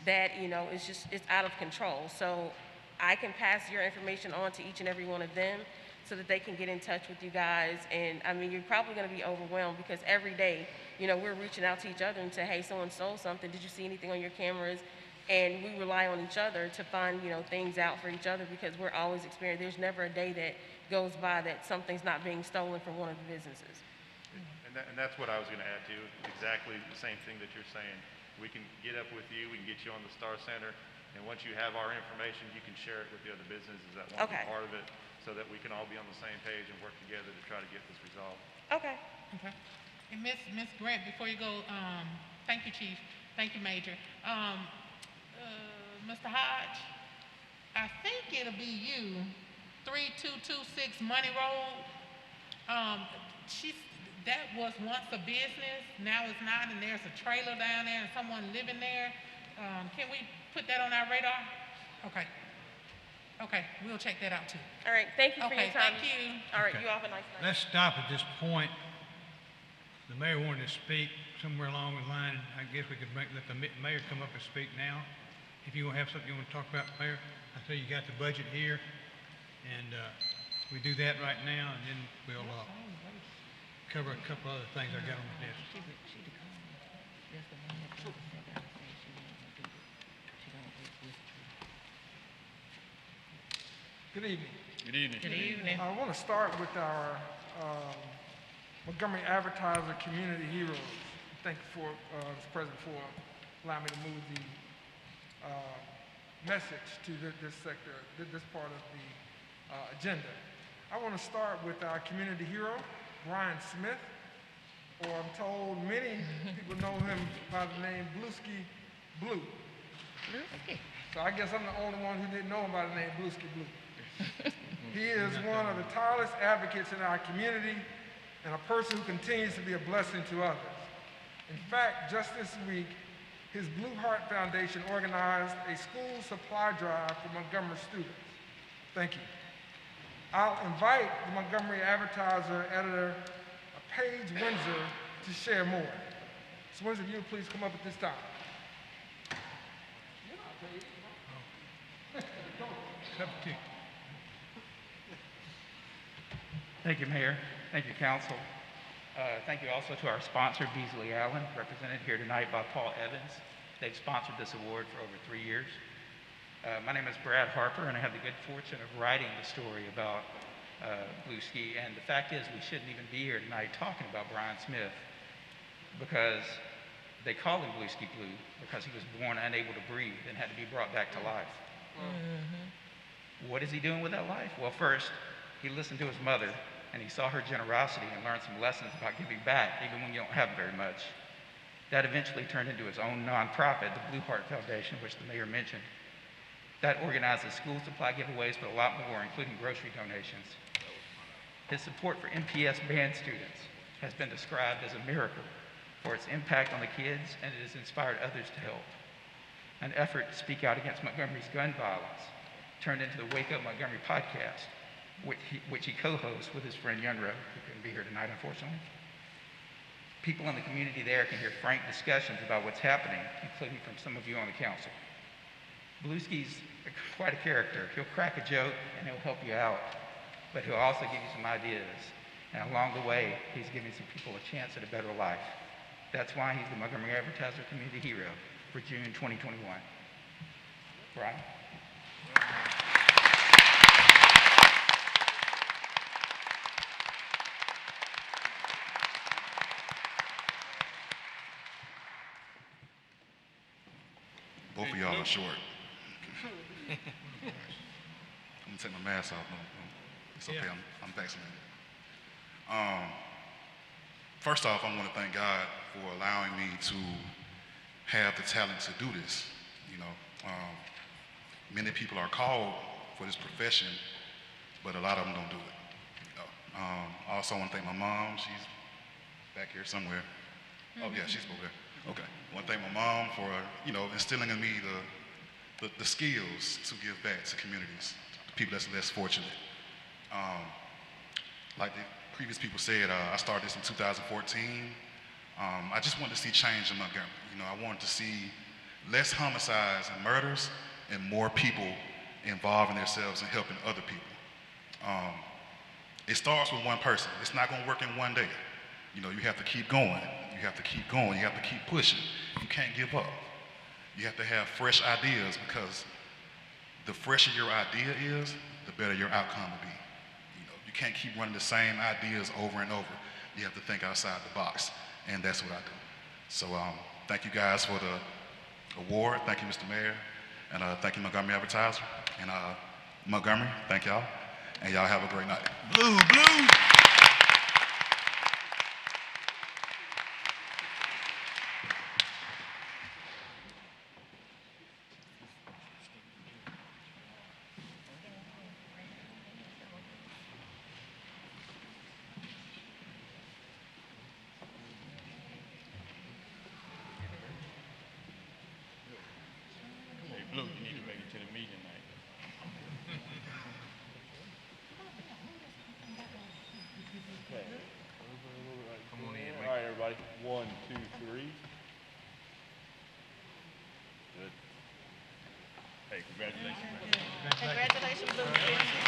that, you know, it's out of control. So I can pass your information on to each and every one of them so that they can get in touch with you guys. And I mean, you're probably gonna be overwhelmed because every day, you know, we're reaching out to each other and say, hey, someone stole something. Did you see anything on your cameras? And we rely on each other to find, you know, things out for each other because we're always experiencing, there's never a day that goes by that something's not being stolen from one of the businesses. And that's what I was going to add to, exactly the same thing that you're saying. We can get up with you, we can get you on the Star Center, and once you have our information, you can share it with the other businesses that want to be part of it so that we can all be on the same page and work together to try to get this resolved. Okay. Okay. And Ms. Grant, before you go, thank you, Chief. Thank you, Major. Mr. Hodge, I think it'll be you, 3226 Money Road. That was once a business, now it's not, and there's a trailer down there and someone living there. Can we put that on our radar? Okay. Okay, we'll check that out too. All right, thank you for your time. Thank you. All right, you have a nice night. Let's stop at this point. The mayor wanted to speak somewhere along the line. I guess we could let the mayor come up and speak now. If you have something you want to talk about, Mayor, I see you got the budget here, and we do that right now, and then we'll cover a couple other things I got on the desk. Good evening. Good evening. Good evening. I want to start with our Montgomery Advertiser Community Heroes. Thank you for, Mr. President, for allowing me to move the message to this sector, this part of the agenda. I want to start with our community hero, Brian Smith, or I'm told many people know him by the name Blueski Blue. So I guess I'm the only one who didn't know him by the name Blueski Blue. He is one of the tireless advocates in our community and a person who continues to be a blessing to others. In fact, just this week, his Blue Heart Foundation organized a school supply drive for Montgomery students. Thank you. I'll invite the Montgomery Advertiser editor, Paige Windsor, to share more. So Windsor, if you would please come up at this time. Thank you, Mayor. Thank you, Council. Thank you also to our sponsor, Beasley Allen, represented here tonight by Paul Evans. They've sponsored this award for over 3 years. My name is Brad Harper, and I have the good fortune of writing the story about Blueski. And the fact is, we shouldn't even be here tonight talking about Brian Smith because they call him Blueski Blue because he was born unable to breathe and had to be brought back to life. What is he doing with that life? Well, first, he listened to his mother, and he saw her generosity and learned some lessons about giving back, even when you don't have very much. That eventually turned into his own nonprofit, the Blue Heart Foundation, which the mayor mentioned. That organizes school supply giveaways, but a lot more, including grocery donations. His support for MPS band students has been described as a miracle for its impact on the kids, and it has inspired others to help. An effort to speak out against Montgomery's gun violence turned into the Wake Up Montgomery podcast, which he co-hosts with his friend Yunro, who couldn't be here tonight, unfortunately. People in the community there can hear frank discussions about what's happening, including from some of you on the council. Blueski's quite a character. He'll crack a joke and he'll help you out, but he'll also give you some ideas. And along the way, he's giving some people a chance at a better life. That's why he's the Montgomery Advertiser Community Hero. for June 2021. Brian? Both of y'all are short. I'm gonna take my mask off. No, it's okay. I'm vaccinated. First off, I want to thank God for allowing me to have the talent to do this. You know, many people are called for this profession, but a lot of them don't do it. You know? I also want to thank my mom. She's back here somewhere. Oh yeah, she's over there. Okay. I want to thank my mom for, you know, instilling in me the skills to give back to communities, to people that's less fortunate. Like the previous people said, I started this in 2014. I just wanted to see change in Montgomery. You know, I wanted to see less homicides and murders and more people involving themselves and helping other people. It starts with one person. It's not going to work in one day. You know, you have to keep going. You have to keep going. You have to keep pushing. You can't give up. You have to have fresh ideas, because the fresher your idea is, the better your outcome will be. You know, you can't keep running the same ideas over and over. You have to think outside the box, and that's what I do. So thank you guys for the award. Thank you, Mr. Mayor, and thank you, Montgomery Advertiser. And Montgomery, thank y'all, and y'all have a great night. Blue, blue. Blue, you need to make it to the meeting night. Okay. Come on in. All right, everybody. 1, 2, 3. Good. Hey, congratulations, man. Congratulations, Blue. Congratulations.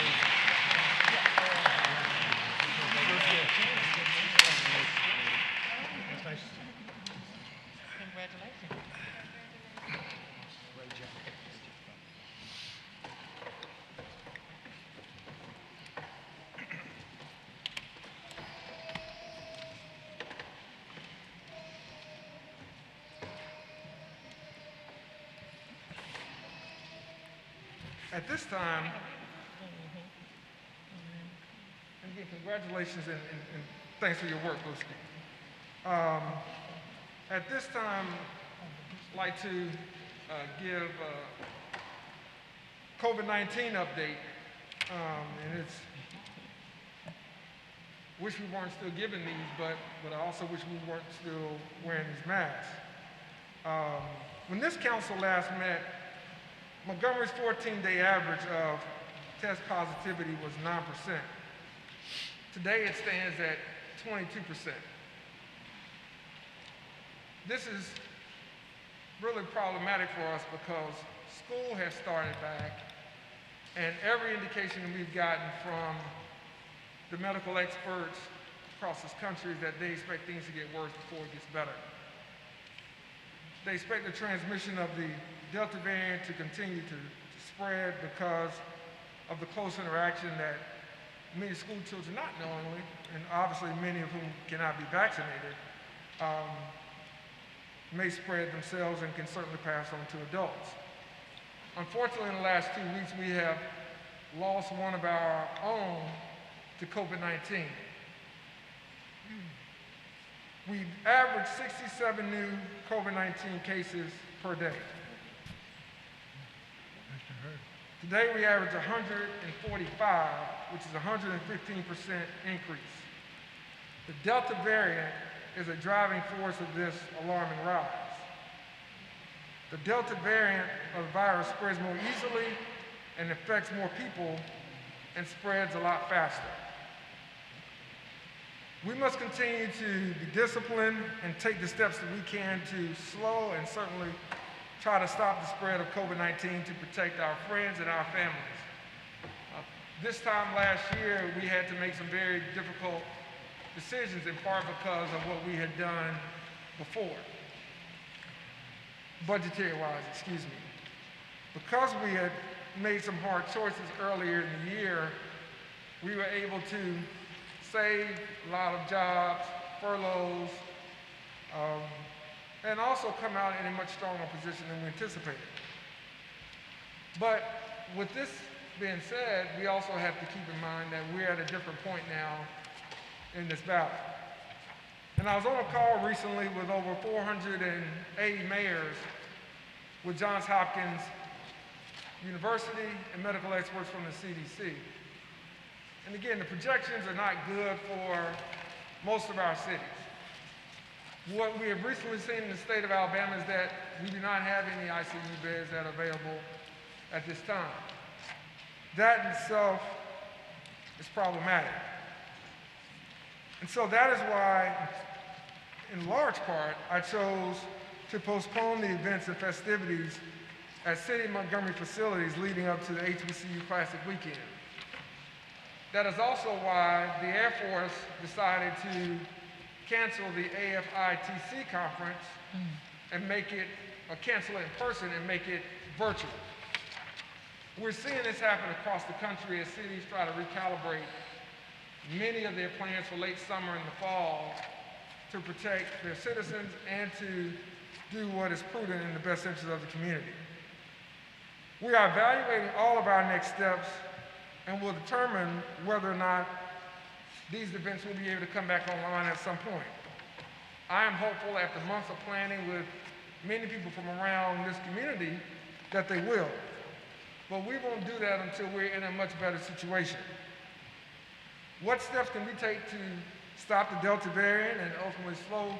At this time, and again, congratulations and thanks for your work, Bluski. At this time, I'd like to give a COVID-19 update, and it's wish we weren't still giving these, but I also wish we weren't still wearing these masks. When this council last met, Montgomery's 14-day average of test positivity was 9%. Today it stands at 22%. This is really problematic for us because school has started back, and every indication that we've gotten from the medical experts across this country is that they expect things to get worse before it gets better. They expect the transmission of the Delta variant to continue to spread because of the close interaction that many school children, not knowingly, and obviously many of whom cannot be vaccinated, may spread themselves and can certainly pass on to adults. Unfortunately, in the last 2 weeks, we have lost one of our own to COVID-19. We've averaged 67 new COVID-19 cases per day. Today we average 145, which is a 115% increase. The Delta variant is a driving force of this alarming rise. The Delta variant of the virus spreads more easily and affects more people and spreads a lot faster. We must continue to be disciplined and take the steps that we can to slow and certainly try to stop the spread of COVID-19 to protect our friends and our families. This time last year, we had to make some very difficult decisions, in part because of what we had done before. budgetary-wise, excuse me. Because we had made some hard choices earlier in the year, we were able to save a lot of jobs, furloughs, and also come out in a much stronger position than we anticipated. But with this being said, we also have to keep in mind that we're at a different point now in this battle. And I was on a call recently with over 480 mayors with Johns Hopkins University and medical experts from the CDC. And again, the projections are not good for most of our cities. What we have recently seen in the state of Alabama is that we do not have any ICU beds that are available at this time. That in itself is problematic. And so that is why, in large part, I chose to postpone the events and festivities at City of Montgomery facilities leading up to the HBCU Classic Weekend. That is also why the Air Force decided to cancel the AFITC conference and make it, or cancel it in person and make it virtual. We're seeing this happen across the country as cities try to recalibrate many of their plans for late summer and the fall to protect their citizens and to do what is prudent in the best interest of the community. We are evaluating all of our next steps and will determine whether or not these events will be able to come back online at some point. I am hopeful after months of planning with many people from around this community that they will. But we won't do that until we're in a much better situation. What steps can we take to stop the Delta variant and ultimately slow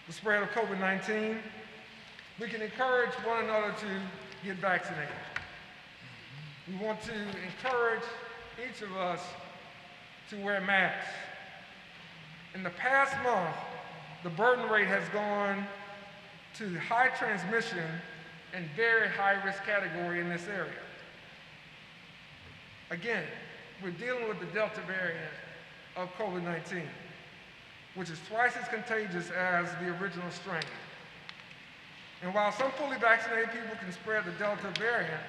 the spread of COVID-19? We can encourage one another to get vaccinated. We want to encourage each of us to wear masks. In the past month, the burden rate has gone to high transmission and very high risk category in this area. Again, we're dealing with the Delta variant of COVID-19, which is twice as contagious as the original strain. And while some fully vaccinated people can spread the Delta variant,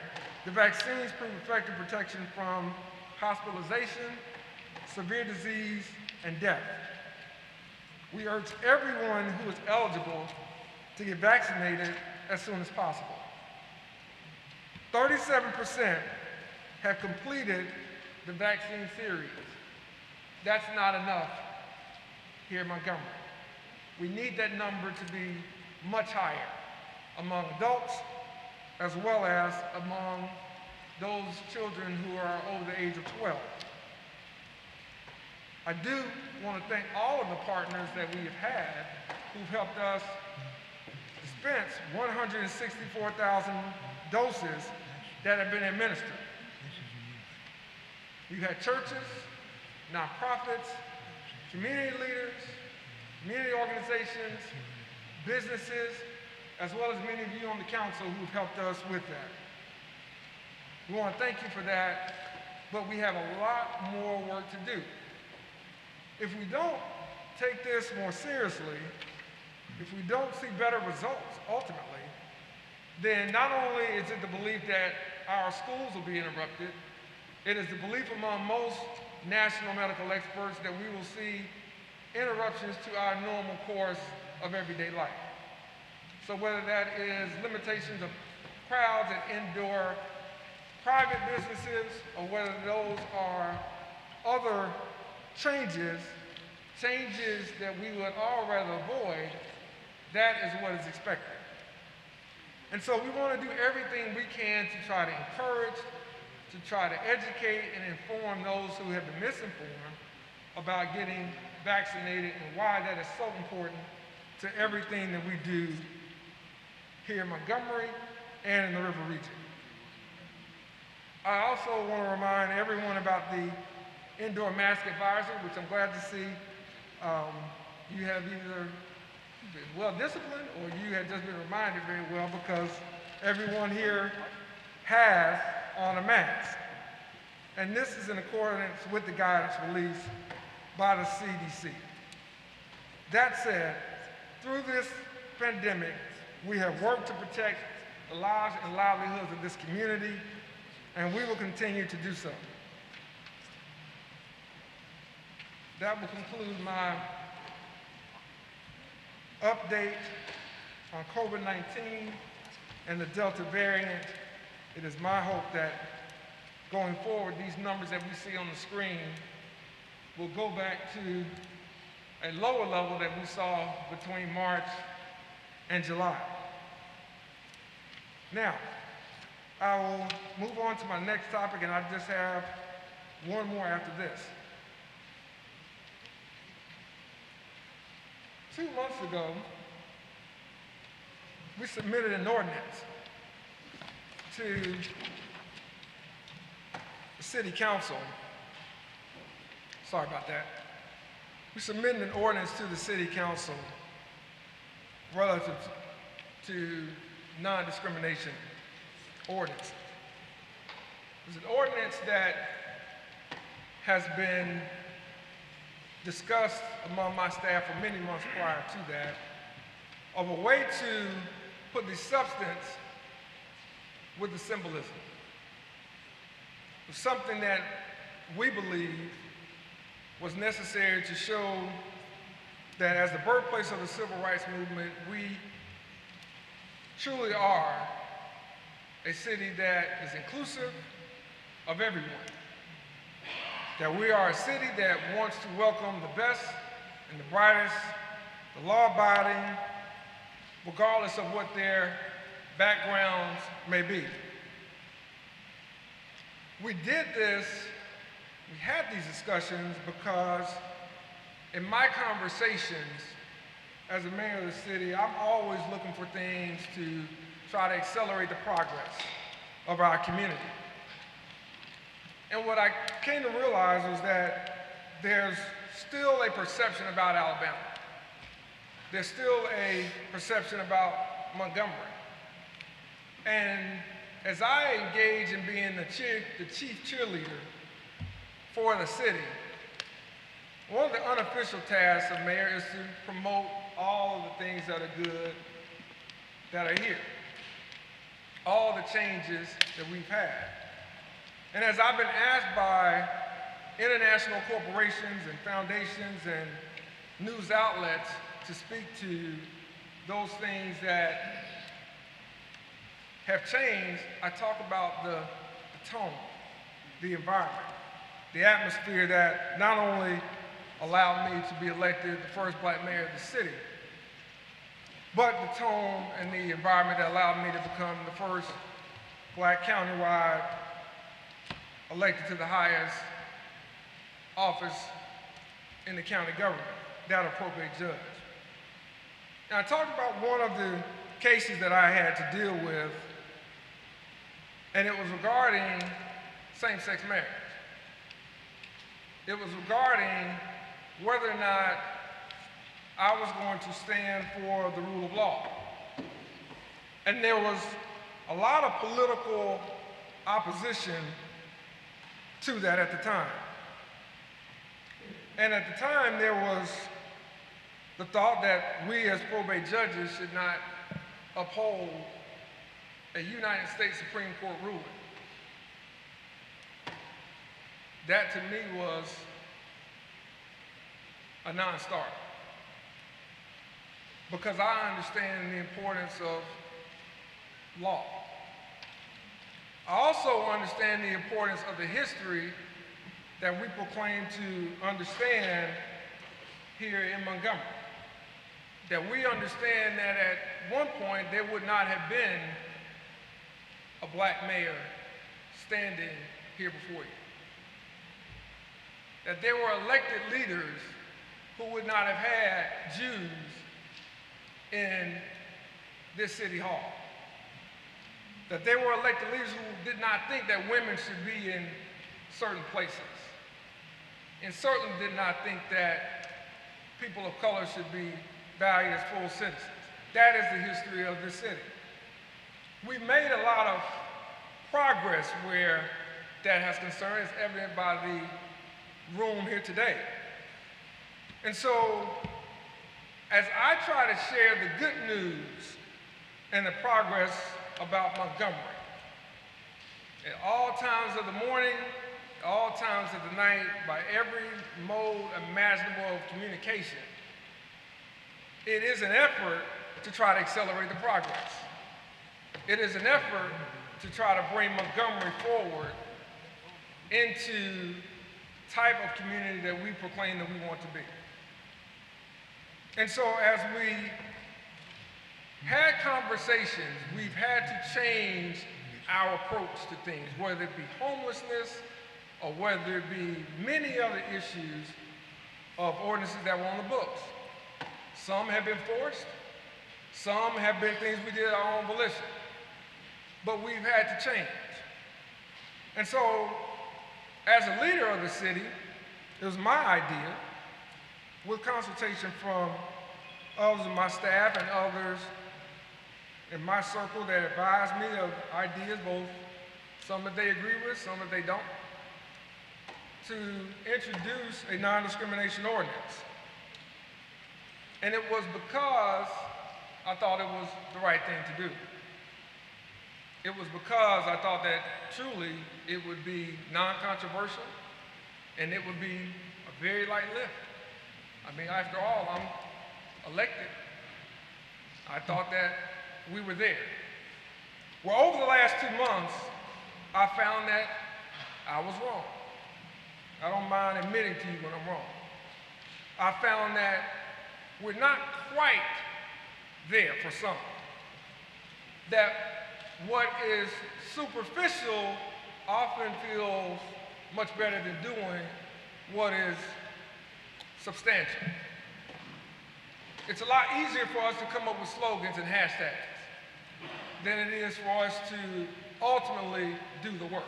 the vaccines prove effective protection from hospitalization, severe disease, and death. We urge everyone who is eligible to get vaccinated as soon as possible. 37% have completed the vaccine series. That's not enough here in Montgomery. We need that number to be much higher among adults as well as among those children who are over the age of 12. I do want to thank all of the partners that we have had who've helped us dispense 164,000 doses that have been administered. You've had churches, nonprofits, community leaders, community organizations, businesses, as well as many of you on the council who've helped us with that. We want to thank you for that, but we have a lot more work to do. If we don't take this more seriously, if we don't see better results ultimately, then not only is it the belief that our schools will be interrupted, it is the belief among most national medical experts that we will see interruptions to our normal course of everyday life. So whether that is limitations of crowds at indoor private businesses, or whether those are other changes that we would all rather avoid, that is what is expected. And so we want to do everything we can to try to encourage, to try to educate and inform those who have been misinformed about getting vaccinated and why that is so important to everything that we do here in Montgomery and in the River region. I also want to remind everyone about the indoor mask advisory, which I'm glad to see you have either been well disciplined or you have just been reminded very well, because everyone here has on a mask. And this is in accordance with the guidance released by the CDC. That said, through this pandemic, We have worked to protect the lives and livelihoods of this community, and we will continue to do so. That will conclude my update on COVID-19 and the Delta variant. It is my hope that going forward, these numbers that we see on the screen will go back to a lower level that we saw between March and July. Now, I will move on to my next topic, and I just have one more after this. 2 months ago, we submitted an ordinance to the City Council. Sorry about that. We submitted an ordinance to the City Council relative to non-discrimination ordinance. It's an ordinance that has been discussed among my staff for many months prior to that, of a way to put the substance with the symbolism. It was something that we believe was necessary to show that as the birthplace of the civil rights movement, we truly are a city that is inclusive of everyone. That we are a city that wants to welcome the best and the brightest, the law-abiding, regardless of what their backgrounds may be. We did this, we had these discussions because in my conversations as a mayor of the city, I'm always looking for things to try to accelerate the progress of our community. And what I came to realize was that there's still a perception about Alabama. There's still a perception about Montgomery. And as I engage in being the chief cheerleader for the city, one of the unofficial tasks of mayor is to promote all of the things that are good that are here, all the changes that we've had. And as I've been asked by international corporations and foundations and news outlets to speak to those things that have changed, I talk about the tone, the environment, the atmosphere that not only allowed me to be elected the first black mayor of the city, but the tone and the environment that allowed me to become the first black countywide elected to the highest office in the county government, that of probate judge. Now, I talked about one of the cases that I had to deal with, and it was regarding same-sex marriage. It was regarding whether or not I was going to stand for the rule of law. And there was a lot of political opposition to that at the time. And at the time, there was the thought that we as probate judges should not uphold a United States Supreme Court ruling. That to me was a non-starter, because I understand the importance of law. I also understand the importance of the history that we proclaim to understand here in Montgomery. That we understand that at one point there would not have been a black mayor standing here before you. That there were elected leaders who would not have had Jews in this city hall. That there were elected leaders who did not think that women should be in certain places, and certainly did not think that people of color should be valued as full citizens. That is the history of this city. We've made a lot of progress where that has concern, is evident by the room here today. And so, as I try to share the good news and the progress about Montgomery. At all times of the morning, all times of the night, by every mode imaginable of communication, it is an effort to try to accelerate the progress. It is an effort to try to bring Montgomery forward into the type of community that we proclaim that we want to be. And so as we had conversations, we've had to change our approach to things, whether it be homelessness or whether it be many other issues of ordinances that were on the books. Some have been forced, some have been things we did our own volition, but we've had to change. And so, as a leader of the city, it was my idea, with consultation from others in my staff and others in my circle that advised me of ideas, both some that they agree with, some that they don't, to introduce a non-discrimination ordinance. And it was because I thought it was the right thing to do. It was because I thought that truly it would be non-controversial and it would be a very light lift. I mean, after all, I'm elected. I thought that we were there. Well, over the last 2 months, I found that I was wrong. I don't mind admitting to you when I'm wrong. I found that we're not quite there for some. That what is superficial often feels much better than doing what is substantial. It's a lot easier for us to come up with slogans and hashtags than it is for us to ultimately do the work.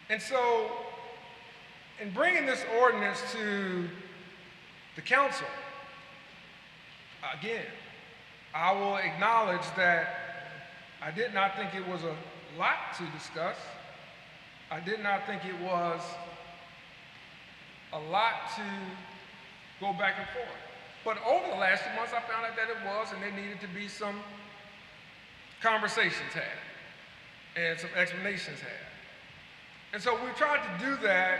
And so, in bringing this ordinance to the council, again, I will acknowledge that I did not think it was a lot to discuss. I did not think it was a lot to go back and forth. But over the last 2 months, I found out that it was, and there needed to be some conversations had and some explanations had. And so we tried to do that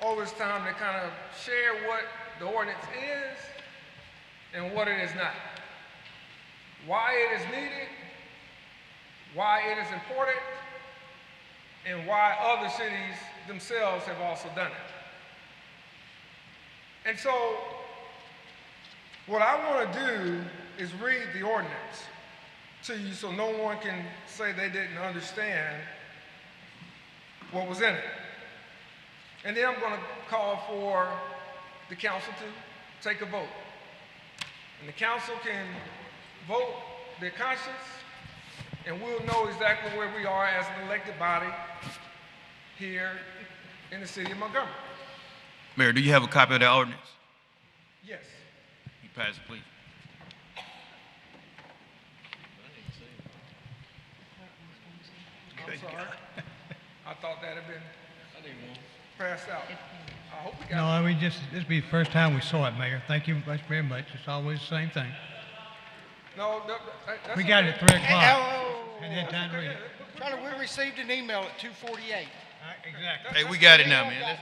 over this time to kind of share what the ordinance is and what it is not. Why it is needed, why it is important, and why other cities themselves have also done it. And so what I want to do is read the ordinance to you so no one can say they didn't understand what was in it. And then I'm going to call for the council to take a vote. And the council can vote their conscience, and we'll know exactly where we are as an elected body here in the city of Montgomery. Mayor, do you have a copy of the ordinance? Yes. You pass it, please. I'm sorry. I thought that had been passed out. I hope we got it. No, this will be the first time we saw it, Mayor. Thank you very much. It's always the same thing. No, that's We got it okay. at 3 o'clock. And then time to read it. Charlie, we received an email at 2:48. Exactly. Hey, we got it now, man. Let's,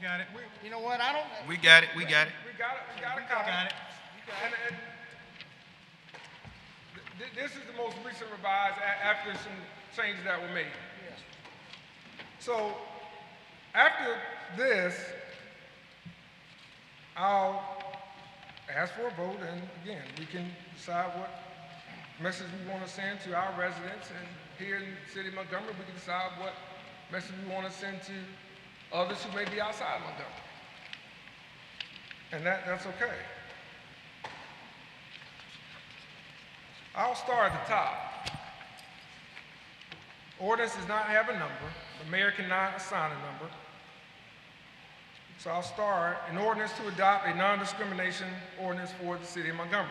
You got it. You know what? I don't. we got it. We got it. We got a copy. Got it. And this is the most recent revised after some changes that were made. Yes. So after this, I'll ask for a vote, and again, we can decide what message we want to send to our residents, and here in the city of Montgomery, we can decide what message we want to send to others who may be outside of Montgomery. And that's okay. I'll start at the top. Ordinance does not have a number. The mayor cannot assign a number. So I'll start an ordinance to adopt a non-discrimination ordinance for the city of Montgomery.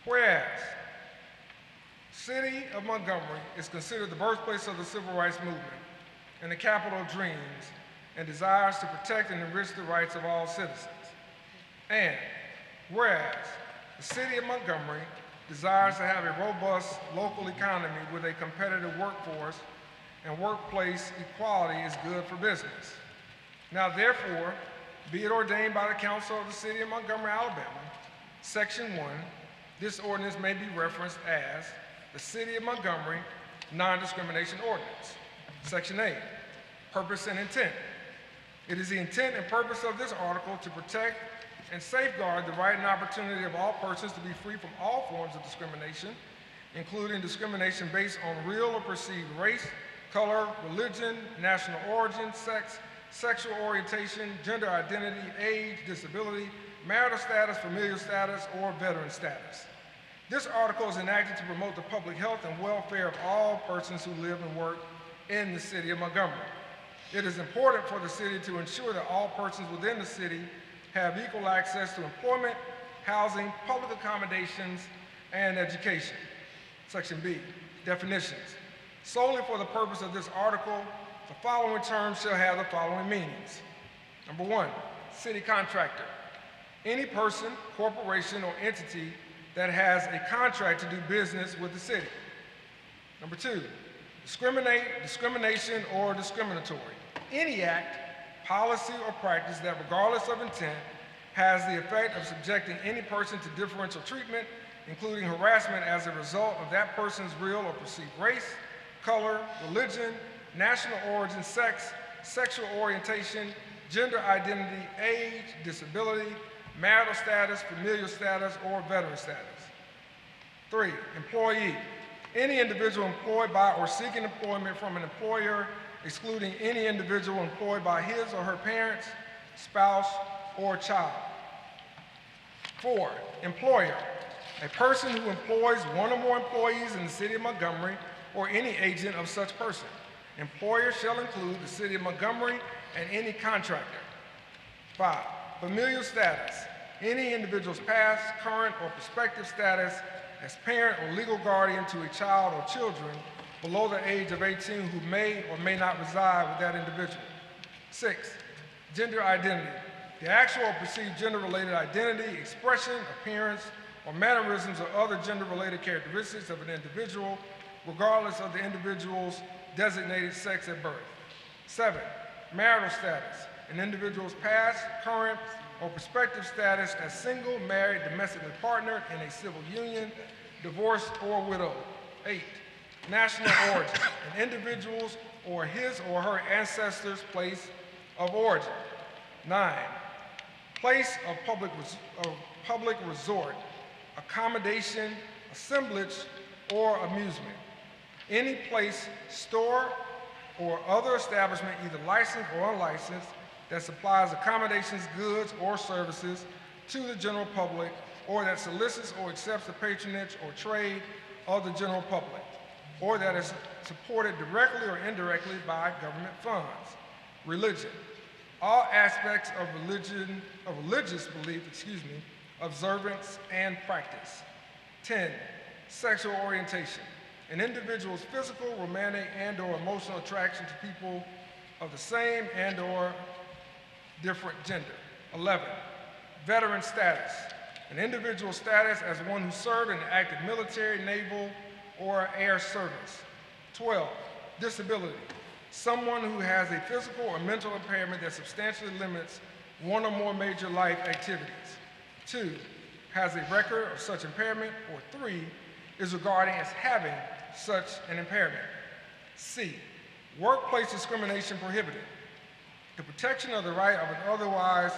Whereas, city of Montgomery is considered the birthplace of the civil rights movement and the capital of dreams, and desires to protect and enrich the rights of all citizens. And whereas The City of Montgomery desires to have a robust local economy with a competitive workforce, and workplace equality is good for business. Now therefore, be it ordained by the Council of the City of Montgomery, Alabama, Section 1, this ordinance may be referenced as the City of Montgomery Non-Discrimination Ordinance. Section 8, purpose and intent. It is the intent and purpose of this article to protect and safeguard the right and opportunity of all persons to be free from all forms of discrimination, including discrimination based on real or perceived race, color, religion, national origin, sex, sexual orientation, gender identity, age, disability, marital status, familial status, or veteran status. This article is enacted to promote the public health and welfare of all persons who live and work in the City of Montgomery. It is important for the city to ensure that all persons within the city have equal access to employment, housing, public accommodations, and education. Section B, definitions. Solely for the purpose of this article, the following terms shall have the following meanings. Number 1, city contractor. Any person, corporation, or entity that has a contract to do business with the city. Number 2, discrimination, or discriminatory. Any act, policy, or practice that, regardless of intent, has the effect of subjecting any person to differential treatment, including harassment as a result of that person's real or perceived race, color, religion, national origin, sex, sexual orientation, gender identity, age, disability, marital status, familial status, or veteran status. 3, employee. Any individual employed by or seeking employment from an employer, excluding any individual employed by his or her parents, spouse, or child. 4, employer. A person who employs one or more employees in the City of Montgomery or any agent of such person. Employer shall include the City of Montgomery and any contractor. 5, familial status. Any individual's past, current, or prospective status as parent or legal guardian to a child or children below the age of 18 who may or may not reside with that individual. 6, gender identity. The actual or perceived gender-related identity, expression, appearance, or mannerisms or other gender-related characteristics of an individual, regardless of the individual's designated sex at birth. 7, marital status. An individual's past, current, or prospective status as single, married, domestically partnered in a civil union, divorced, or widowed. 8, national origin. An individual's or his or her ancestors' place of origin. 9, place of public resort, accommodation, assemblage, or amusement. Any place, store, or other establishment, either licensed or unlicensed, that supplies accommodations, goods, or services to the general public, or that solicits or accepts the patronage or trade of the general public, or that is supported directly or indirectly by government funds. Religion. All aspects of religious belief, observance and practice. 10, sexual orientation. An individual's physical, romantic, and/or emotional attraction to people of the same and/or different gender. 11, veteran status. An individual's status as one who served in the active military, naval, or air service. 12, disability. Someone who has a physical or mental impairment that substantially limits one or more major life activities. 2, has a record of such impairment. Or 3, is regarded as having such an impairment. C, workplace discrimination prohibited. The protection of the right of an otherwise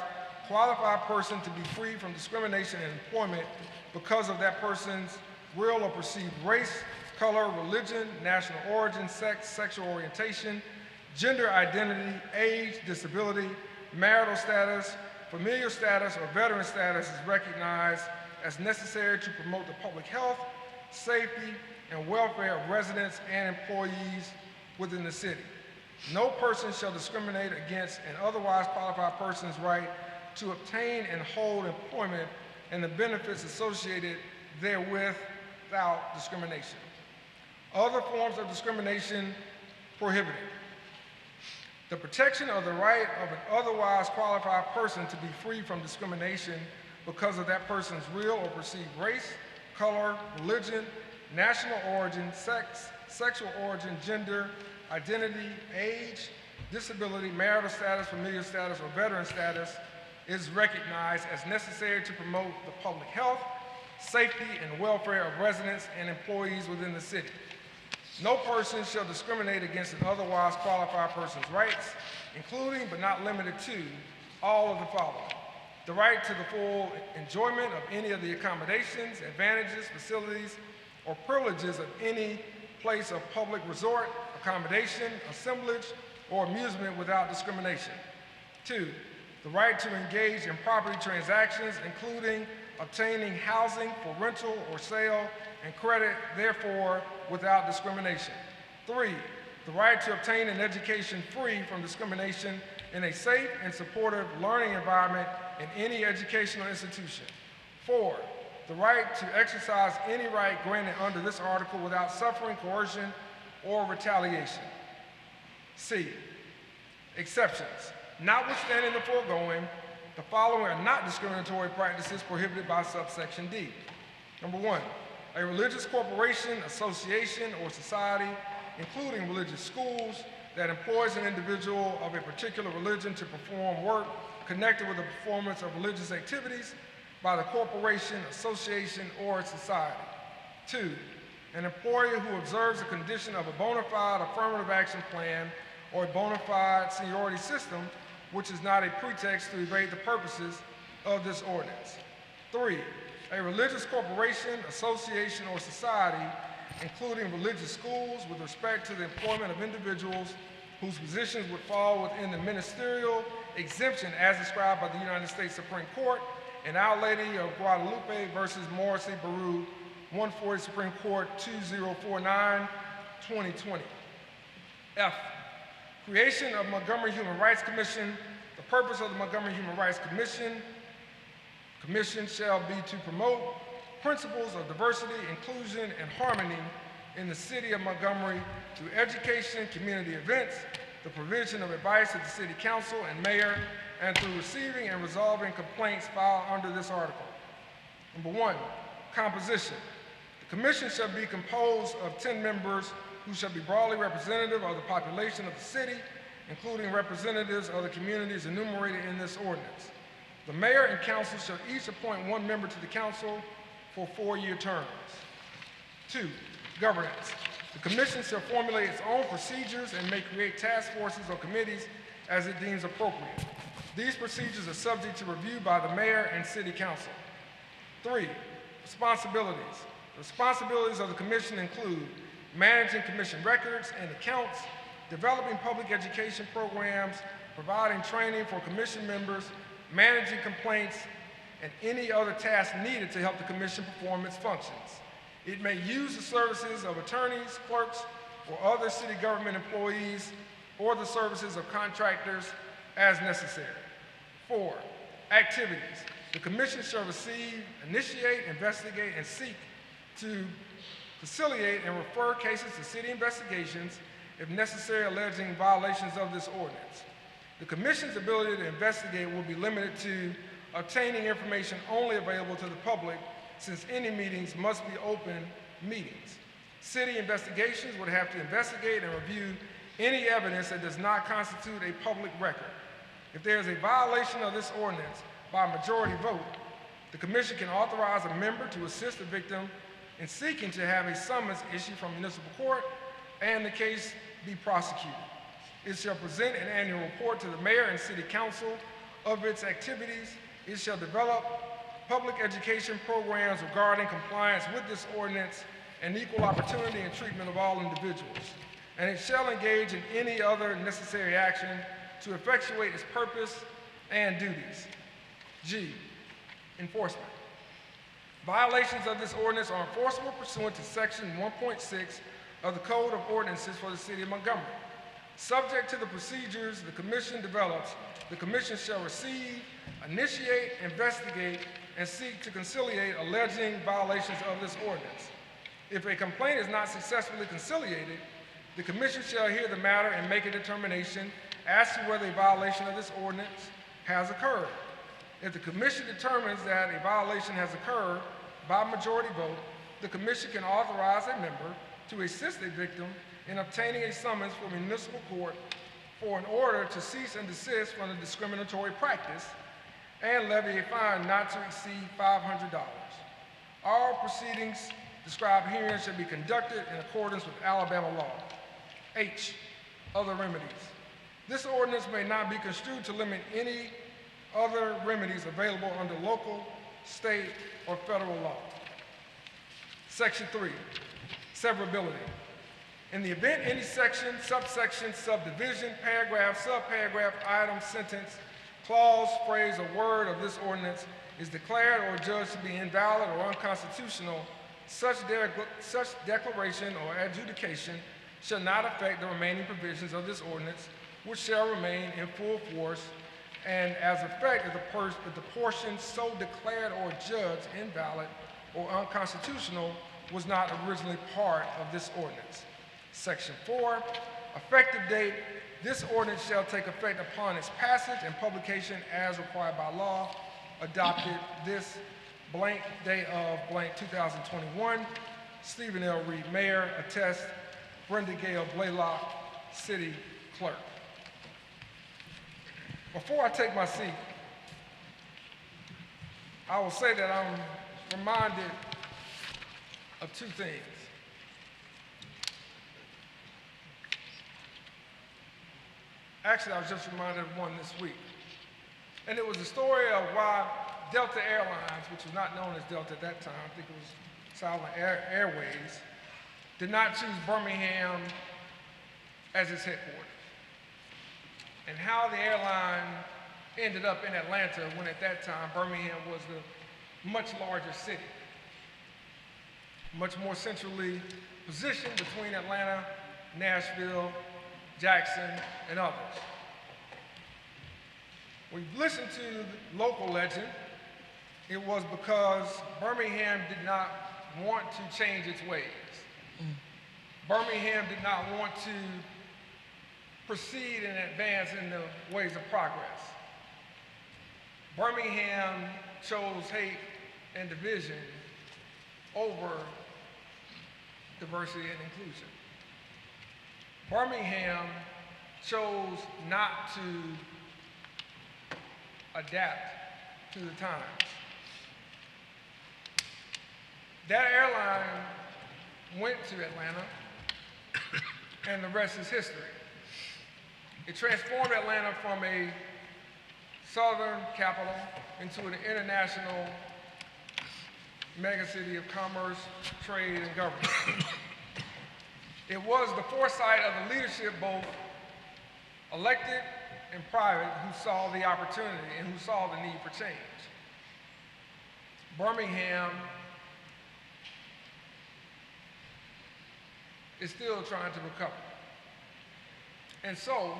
qualified person to be free from discrimination in employment because of that person's real or perceived race, color, religion, national origin, sex, sexual orientation, gender identity, age, disability, marital status, familial status, or veteran status is recognized as necessary to promote the public health, safety, and welfare of residents and employees within the city. No person shall discriminate against an otherwise qualified person's right to obtain and hold employment and the benefits associated therewith without discrimination. Other forms of discrimination prohibited. The protection of the right of an otherwise qualified person to be free from discrimination because of that person's real or perceived race, color, religion, national origin, sex, sexual origin, gender, identity, age, disability, marital status, familial status, or veteran status is recognized as necessary to promote the public health, safety, and welfare of residents and employees within the city. No person shall discriminate against an otherwise qualified person's rights, including but not limited to all of the following: the right to the full enjoyment of any of the accommodations, advantages, facilities, or privileges of any place of public resort, accommodation, assemblage, or amusement without discrimination. 2, the right to engage in property transactions, including obtaining housing for rental or sale and credit, therefore, without discrimination. 3, the right to obtain an education free from discrimination in a safe and supportive learning environment in any educational institution. 4, the right to exercise any right granted under this article without suffering coercion or retaliation. C, exceptions. Notwithstanding the foregoing, the following are not discriminatory practices prohibited by subsection D. Number 1, a religious corporation, association, or society, including religious schools, that employs an individual of a particular religion to perform work connected with the performance of religious activities by the corporation, association, or society. 2, an employer who observes a condition of a bona fide affirmative action plan or a bona fide seniority system, which is not a pretext to evade the purposes of this ordinance. 3, a religious corporation, association, or society, including religious schools, with respect to the employment of individuals whose positions would fall within the ministerial exemption as described by the United States Supreme Court in Our Lady of Guadalupe versus Morrissey Baru, 140 Supreme Court 2049, 2020. F, creation of Montgomery Human Rights Commission. The purpose of the Montgomery Human Rights Commission shall be to promote principles of diversity, inclusion, and harmony in the city of Montgomery through education, community events, the provision of advice to the city council and mayor, and through receiving and resolving complaints filed under this article. Number 1, composition. The commission shall be composed of 10 members who shall be broadly representative of the population of the city, including representatives of the communities enumerated in this ordinance. The mayor and council shall each appoint 1 member to the council for 4-year terms. 2, governance. The commission shall formulate its own procedures and may create task forces or committees as it deems appropriate. These procedures are subject to review by the mayor and city council. 3, responsibilities. The responsibilities of the commission include managing commission records and accounts, developing public education programs, providing training for commission members, managing complaints, and any other tasks needed to help the commission perform its functions. It may use the services of attorneys, clerks, or other city government employees, or the services of contractors as necessary. 4, activities. The commission shall receive, initiate, investigate, and seek to conciliate and refer cases to city investigations if necessary, alleging violations of this ordinance. The commission's ability to investigate will be limited to obtaining information only available to the public, since any meetings must be open meetings. City investigations would have to investigate and review any evidence that does not constitute a public record. If there is a violation of this ordinance by a majority vote, the commission can authorize a member to assist the victim in seeking to have a summons issued from municipal court and the case be prosecuted. It shall present an annual report to the mayor and city council of its activities. It shall develop public education programs regarding compliance with this ordinance and equal opportunity and treatment of all individuals. And it shall engage in any other necessary action to effectuate its purpose and duties. G, enforcement. Violations of this ordinance are enforceable pursuant to section 1.6 of the Code of Ordinances for the City of Montgomery. Subject to the procedures the commission develops, the commission shall receive, initiate, investigate, and seek to conciliate alleging violations of this ordinance. If a complaint is not successfully conciliated, the commission shall hear the matter and make a determination as to whether a violation of this ordinance has occurred. If the commission determines that a violation has occurred by majority vote, the commission can authorize a member to assist a victim in obtaining a summons from municipal court for an order to cease and desist from the discriminatory practice and levy a fine not to exceed $500. All proceedings described herein should be conducted in accordance with Alabama law. H, other remedies. This ordinance may not be construed to limit any other remedies available under local, state, or federal law. Section 3, severability. In the event any section, subsection, subdivision, paragraph, subparagraph, item, sentence, clause, phrase, or word of this ordinance is declared or judged to be invalid or unconstitutional, such declaration or adjudication shall not affect the remaining provisions of this ordinance, which shall remain in full force and as effect if the portion so declared or judged invalid or unconstitutional was not originally part of this ordinance. Section 4, effective date. This ordinance shall take effect upon its passage and publication as required by law, adopted this blank day of blank 2021. Stephen L. Reed, Mayor, attest. Brenda Gale Blaylock, City Clerk. Before I take my seat, I will say that I'm reminded of two things. Actually, I was just reminded of one this week. And it was the story of why Delta Airlines, which was not known as Delta at that time, I think it was Southern Airways, did not choose Birmingham as its headquarters. And how the airline ended up in Atlanta when at that time Birmingham was the much larger city, much more centrally positioned between Atlanta, Nashville, Jackson, and others. When you listen to local legend, it was because Birmingham did not want to change its ways. Birmingham did not want to proceed and advance in the ways of progress. Birmingham chose hate and division over diversity and inclusion. Birmingham chose not to adapt to the times. That airline went to Atlanta, and the rest is history. It transformed Atlanta from a southern capital into an international megacity of commerce, trade, and government. It was the foresight of the leadership, both elected and private, who saw the opportunity and who saw the need for change. Birmingham is still trying to recover. And so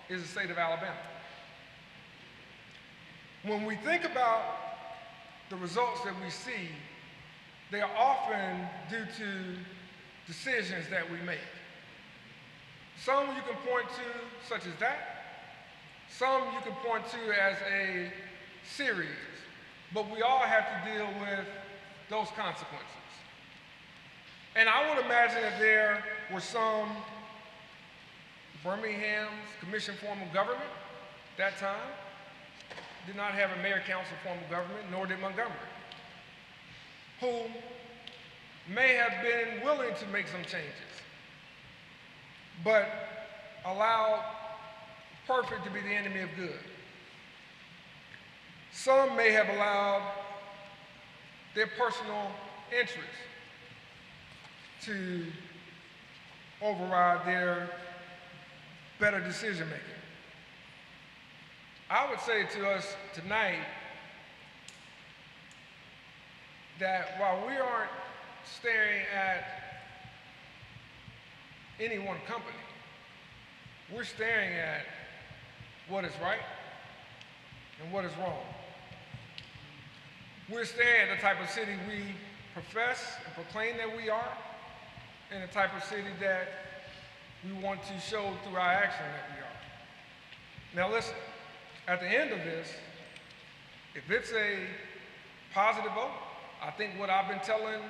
is the state of Alabama. When we think about the results that we see, they are often due to decisions that we make. Some you can point to, such as that. Some you can point to as a series. But we all have to deal with those consequences. And I would imagine that there were some Birmingham's commission form of government at that time did not have a mayor council form of government, nor did Montgomery, who may have been willing to make some changes, but allowed perfect to be the enemy of good. Some may have allowed their personal interests to override their better decision making. I would say to us tonight that while we aren't staring at any one company, we're staring at what is right and what is wrong. We're staring at the type of city we profess and proclaim that we are, and the type of city that we want to show through our action that we are. Now listen, at the end of this, If it's a positive vote, I think what I've been telling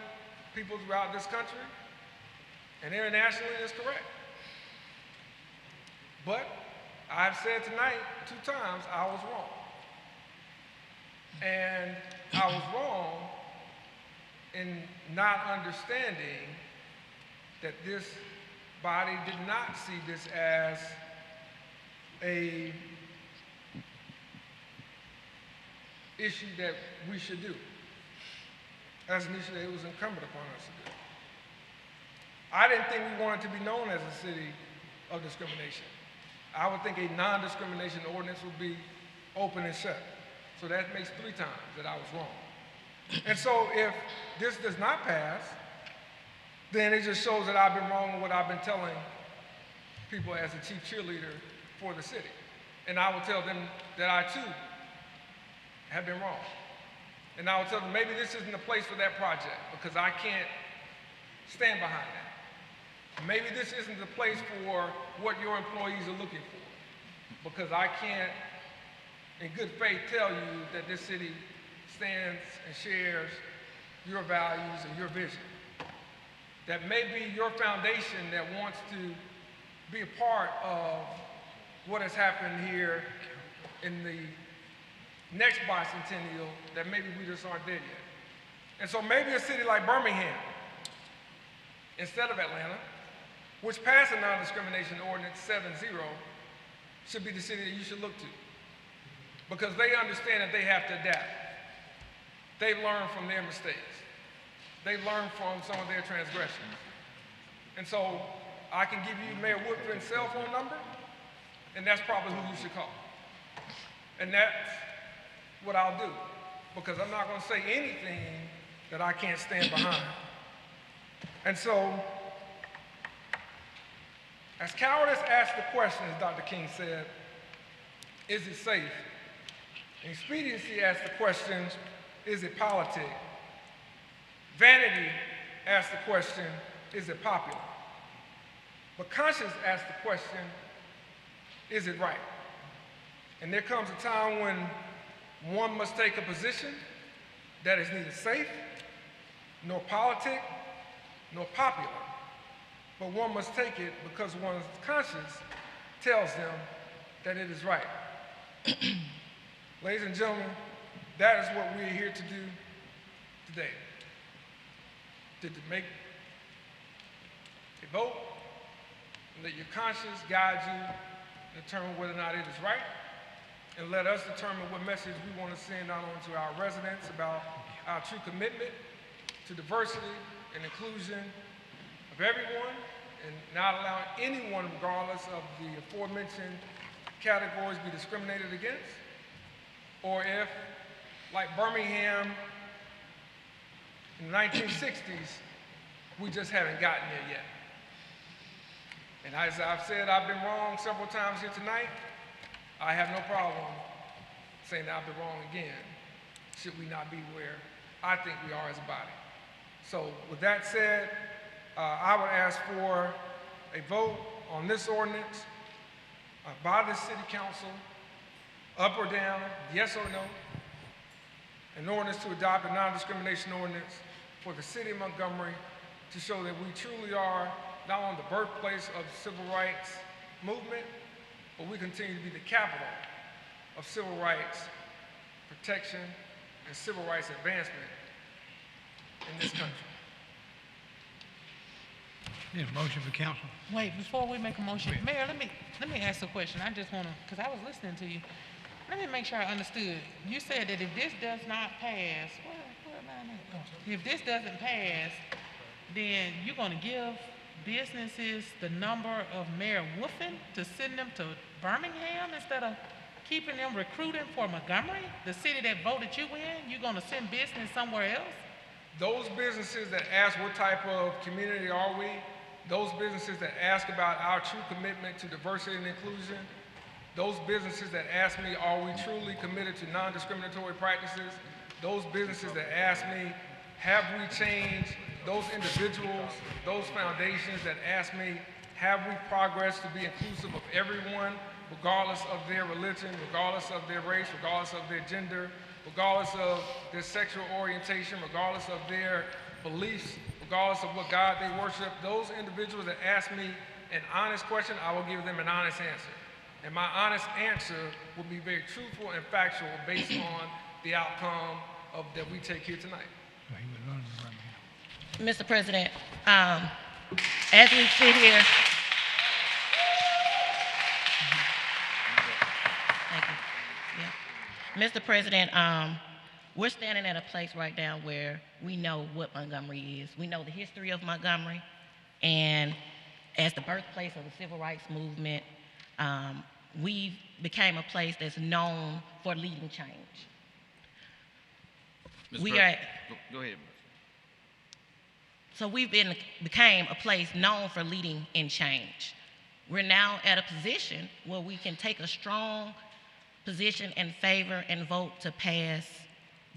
people throughout this country and internationally is correct. But I've said tonight 2 times I was wrong. And I was wrong in not understanding that this body did not see this as a issue that we should do, as an issue that it was incumbent upon us to do. I didn't think we wanted to be known as a city of discrimination. I would think a non-discrimination ordinance would be open and shut. So that makes 3 times that I was wrong. And so if this does not pass, then it just shows that I've been wrong in what I've been telling people as a chief cheerleader for the city. And I will tell them that I too have been wrong. And I will tell them maybe this isn't the place for that project because I can't stand behind that. Maybe this isn't the place for what your employees are looking for because I can't in good faith tell you that this city stands and shares your values and your vision. That may be your foundation that wants to be a part of what has happened here in the next bicentennial that maybe we just aren't there yet. And so maybe a city like Birmingham, instead of Atlanta, which passed a non-discrimination ordinance 7-0, should be the city that you should look to. Because they understand that they have to adapt. They've learned from their mistakes. They've learned from some of their transgressions. And so I can give you Mayor Woodford's cell phone number, and that's probably who you should call. And that's what I'll do, because I'm not going to say anything that I can't stand behind. And so, as cowardice asked the question, as Dr. King said, is it safe? And expediency asked the question, is it politic? Vanity asked the question, is it popular? But conscience asked the question, is it right? And there comes a time when one must take a position that is neither safe, nor politic, nor popular. But one must take it because one's conscience tells them that it is right. Ladies and gentlemen, that is what we're here to do today. To make a vote, and let your conscience guide you and determine whether or not it is right, and let us determine what message we want to send not only to our residents about our true commitment to diversity and inclusion of everyone, and not allowing anyone, regardless of the aforementioned categories, be discriminated against, or if, like Birmingham in the 1960s, we just haven't gotten there yet. And as I've said, I've been wrong several times here tonight. I have no problem saying that I've been wrong again, should we not be where I think we are as a body. So with that said, I would ask for a vote on this ordinance by the city council, up or down, yes or no, an ordinance to adopt a non-discrimination ordinance for the city of Montgomery to show that we truly are not only the birthplace of the civil rights movement, but we continue to be the capital of civil rights protection and civil rights advancement in this country. Need a motion for council? Wait, before we make a motion, Mayor, let me ask a question. I just want to, because I was listening to you. Let me make sure I understood. You said that if this does not pass, where am I at? Oh. If this doesn't pass, then you're going to give businesses the number of Mayor Woodford to send them to Birmingham instead of keeping them recruiting for Montgomery, the city that voted you in? You're going to send business somewhere else? Those businesses that ask what type of community are we, those businesses that ask about our true commitment to diversity and inclusion, those businesses that ask me, are we truly committed to non-discriminatory practices, those businesses that ask me, have we changed, those individuals, those foundations that ask me, have we progressed to be inclusive of everyone, regardless of their religion, regardless of their race, regardless of their gender, regardless of their sexual orientation, regardless of their beliefs, regardless of what God they worship. Those individuals that ask me an honest question, I will give them an honest answer. And my honest answer will be very truthful and factual based on the outcome that we take here tonight. Mr. President, as we sit here, thank you. Yeah. Mr. President, we're standing at a place right now where we know what Montgomery is. We know the history of Montgomery, and as the birthplace of the civil rights movement, we became a place that's known for leading change. Go ahead. So became a place known for leading in change. We're now at a position where we can take a strong position in favor and vote to pass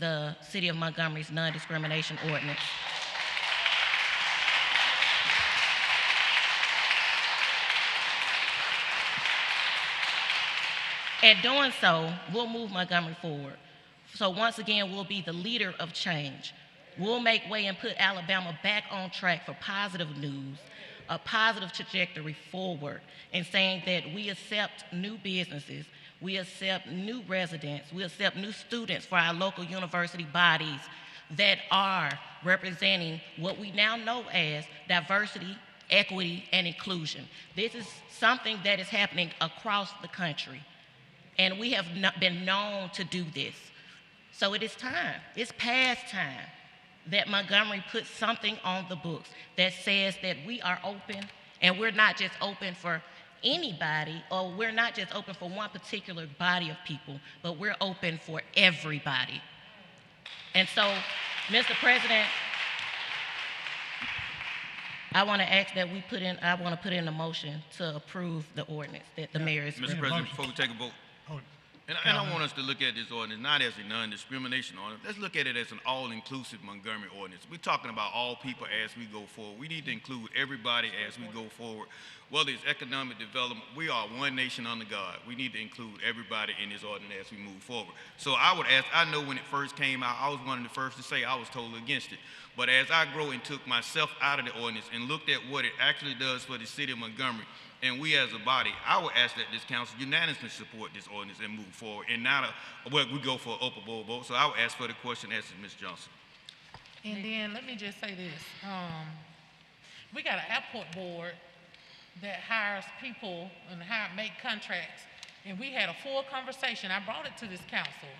the City of Montgomery's non-discrimination ordinance. And doing so, we'll move Montgomery forward. So once again, we'll be the leader of change. We'll make way and put Alabama back on track for positive news, a positive trajectory forward, and saying that we accept new businesses, we accept new residents, we accept new students for our local university bodies that are representing what we now know as diversity, equity, and inclusion. This is something that is happening across the country, and we have been known to do this. So it is time, it's past time, that Montgomery puts something on the books that says that we are open, and we're not just open for anybody, or we're not just open for one particular body of people, but we're open for everybody. And so, Mr. President, I want to ask that I want to put in a motion to approve the ordinance that the mayor is Mr. President, before we take a vote, and I want us to look at this ordinance not as a non-discrimination ordinance. Let's look at it as an all-inclusive Montgomery ordinance. We're talking about all people as we go forward. We need to include everybody as we go forward. Whether it's economic development, we are one nation under God. We need to include everybody in this ordinance as we move forward. So I would ask, I know when it first came out, I was one of the first to say I was totally against it. But as I grow and took myself out of the ordinance and looked at what it actually does for the city of Montgomery, and we as a body, I would ask that this council unanimously support this ordinance and move forward, and not we go for an upper bowl vote. So I would ask for the question answered, Ms. Johnson. And then let me just say this. We got an airport board that hires people and make contracts. And we had a full conversation. I brought it to this council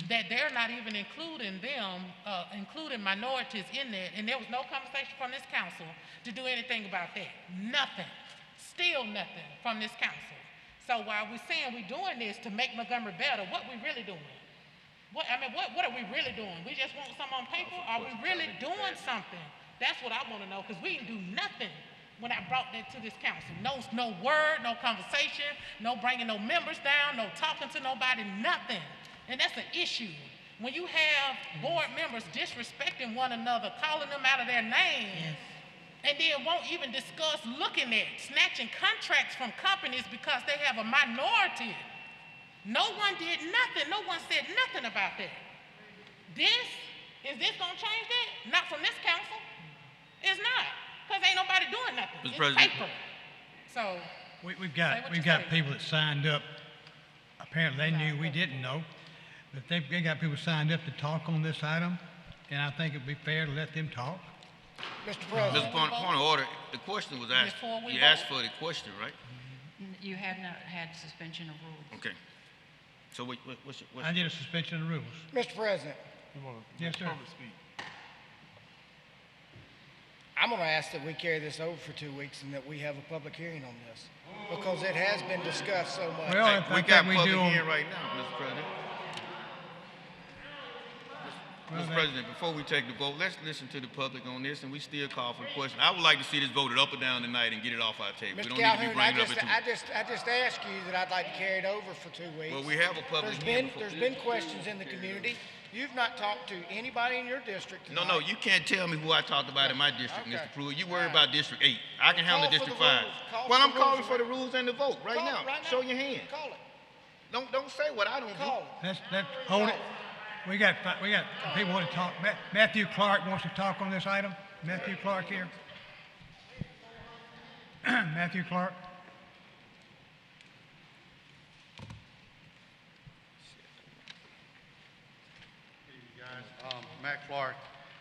that they're not even including them, including minorities in there. And there was no conversation from this council to do anything about that. Nothing. Still nothing from this council. So while we're saying we're doing this to make Montgomery better, what we really doing? What are we really doing? We just want some on paper? Are we really doing something? That's what I want to know, because we didn't do nothing when I brought that to this council. No word, no conversation, no bringing no members down, no talking to nobody, nothing. And that's an issue. When you have board members disrespecting one another, calling them out of their names, and then won't even discuss looking at snatching contracts from companies because they have a minority. No one did nothing. No one said nothing about that. Is this gonna change that? Not from this council. It's not, because ain't nobody doing nothing. Mr. It's President. paper. So We've got people that signed up. Apparently they knew, we didn't know, but they got people signed up to talk on this item, and I think it'd be fair to let them talk. Mr. President. Mr. Point of order, the question was asked. Before we You vote. asked for the question, right? You have not had suspension of rules. Okay. So what's I did a suspension of rules. Mr. President, Yes, sir. I'm going to ask that we carry this over for 2 weeks and that we have a public hearing on this, because it has been discussed so much. Well, We got public hearing right now, Mr. President. Mr. President, before we take the vote, let's listen to the public on this, and we still call for the question. I would like to see this voted up or down tonight and get it off our table. We Mr. don't need to be Calhoun, bringing it up at 2. I just asked you that I'd like to carry it over for 2 weeks. Well, we have a public hearing before- There's been questions in the community. You've not talked to anybody in your district tonight. No, you can't tell me who I talked about in my district, Okay. Mr. Pruitt. You worry about District 8. I can handle Call for District the 5. rules. Call Well, for I'm the calling rules. for the rules and the vote right Call now. it right now. Show your hand. Call it. Don't say what I don't Call do. it. Let's hold it. we got people want to talk. Matthew Clark wants to talk on this item. Matthew Clark here. Matthew Clark. Guys, Matt Clark,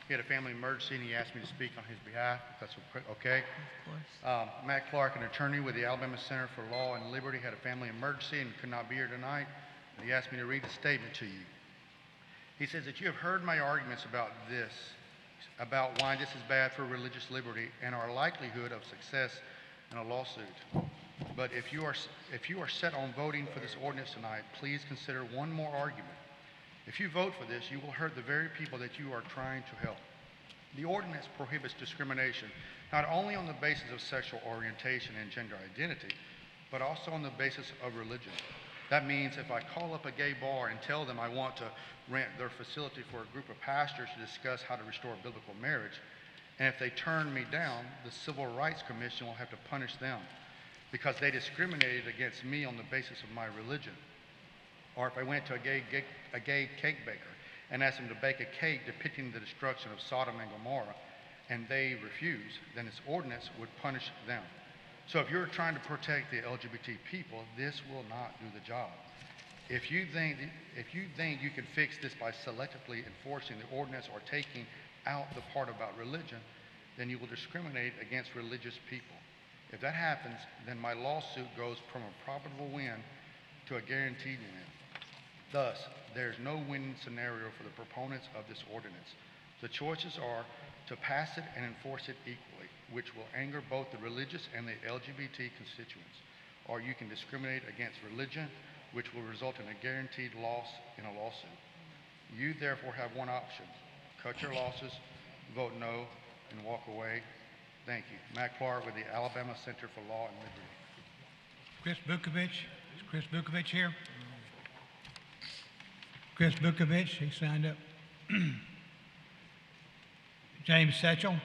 he had a family emergency and he asked me to speak on his behalf, if that's okay. Of course. Matt Clark, an attorney with the Alabama Center for Law and Liberty, had a family emergency and could not be here tonight. He asked me to read the statement to you. He says that you have heard my arguments about this, about why this is bad for religious liberty and our likelihood of success in a lawsuit. But if you are set on voting for this ordinance tonight, please consider one more argument. If you vote for this, you will hurt the very people that you are trying to help. The ordinance prohibits discrimination not only on the basis of sexual orientation and gender identity, but also on the basis of religion. That means if I call up a gay bar and tell them I want to rent their facility for a group of pastors to discuss how to restore biblical marriage, and if they turn me down, the Civil Rights Commission will have to punish them because they discriminated against me on the basis of my religion. Or if I went to a gay cake baker and asked them to bake a cake depicting the destruction of Sodom and Gomorrah, and they refuse, then this ordinance would punish them. So if you're trying to protect the LGBT people, this will not do the job. If you think you can fix this by selectively enforcing the ordinance or taking out the part about religion, then you will discriminate against religious people. If that happens, then my lawsuit goes from a probable win to a guaranteed win. Thus, there's no winning scenario for the proponents of this ordinance. The choices are to pass it and enforce it equally, which will anger both the religious and the LGBT constituents, or you can discriminate against religion, which will result in a guaranteed loss in a lawsuit. You therefore have one option: cut your losses, vote no, and walk away. Thank you. Matt Clark with the Alabama Center for Law and Liberty. Chris Bukovich. Is Chris Bukovich here? Chris Bukovich, he signed up. James Satchel.